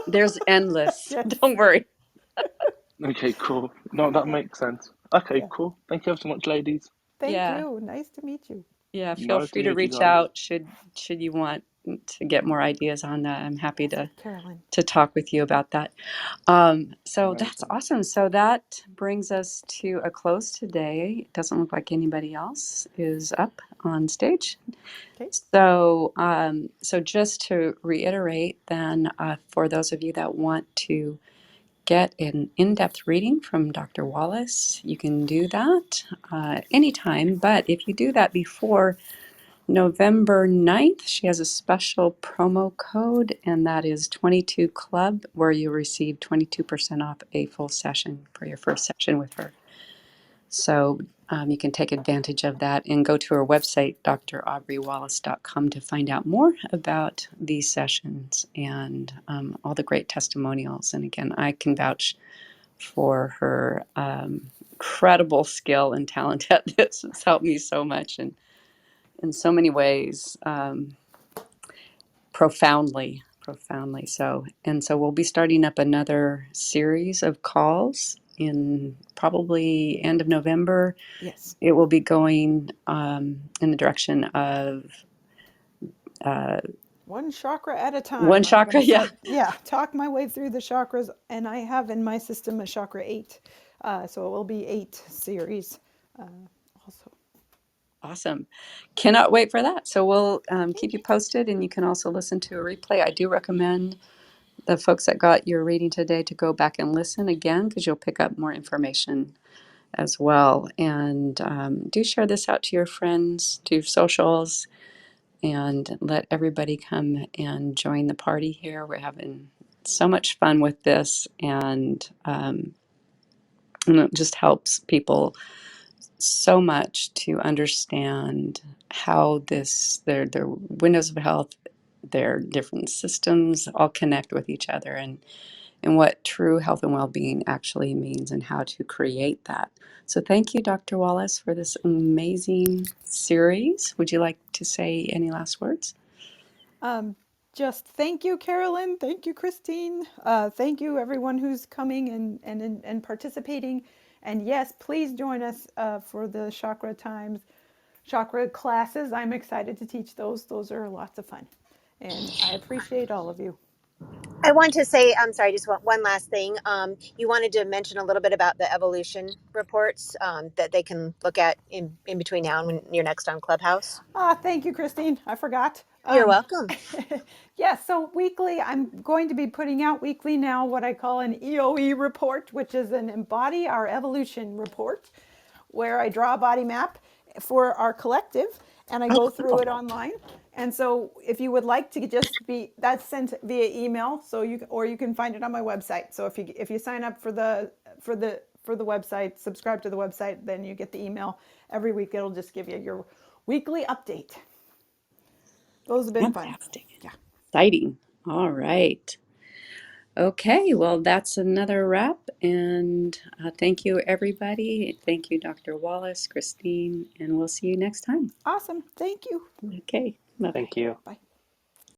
There's endless. Yes. Don't worry. Okay. Cool. No, that Yeah. makes sense. Okay. Yeah. Cool. Thank you ever so much, ladies. Thank Yeah. you. Nice to meet you. Yeah. Feel Nice to free to meet you reach guys. out should you want to get more ideas on that. I'm happy Yes, Carolyn. to talk with you about that. So that's Amazing. awesome. So that brings us to a close today. It doesn't look like anybody else is up on stage. Okay. So just to reiterate, then, for those of you that want to get an in-depth reading from Dr. Wallace, you can do that anytime. But if you do that before November 9th, she has a special promo code, and that is 22 Club, where you receive 22% off a full session for your first session with her. So you can take advantage of that and go to her website, draubreywallace.com, to find out more about these sessions and all the great testimonials. And again, I can vouch for her incredible skill and talent at this. It's helped me so much and in so many ways, profoundly so. And so we'll be starting up another series of calls in probably end of November. Yes. It will be going in the direction of uh, One chakra at a one time. I'm going chakra. to Yeah, start, yeah, talk my way through the chakras. And I have in my system a chakra 8. So it will be 8 series uh, also. awesome. Cannot wait for that. So we'll Thank keep you you. posted, and you can also listen to a replay. I do recommend the folks that got your reading today to go back and listen again, because you'll pick up more information as well. And do share this out to your friends, to your socials, and let everybody come and join the party here. We're having so much fun with this, and it just helps people so much to understand how their windows of health, their different systems all connect with each other, and what true health and well-being actually means and how to create that. So thank you, Dr. Wallace, for this amazing series. Would you like to say any last words? Um, just thank you, Carolyn. Thank you, Christine. Thank you, everyone who's coming and participating. And yes, please join us for the chakra times, chakra classes. I'm excited to teach those. Those are lots of fun. And I appreciate all of you. I want to say, I'm sorry, just one last thing. You wanted to mention a little bit about the evolution reports that they can look at in between now and when you're next on Clubhouse. Thank you, Christine. I forgot. You're welcome. Yes, so weekly, I'm going to be putting out weekly now what I call an EOE report, which is an Embody Our Evolution report, where I draw a body map for our collective and I go through it online. And so if you would like to just be, that's sent via email, so you can find it on my website. So if you sign up for the website, subscribe to the website, then you get the email every week. It'll just give you your weekly update. Those have been fun. Fantastic. Yeah. Exciting. All right. Okay, well, that's another wrap. And thank you, everybody. Thank you, Dr. Wallace, Christine, and we'll see you next time. Awesome. Thank you. Okay, bye bye. Thank you. Bye.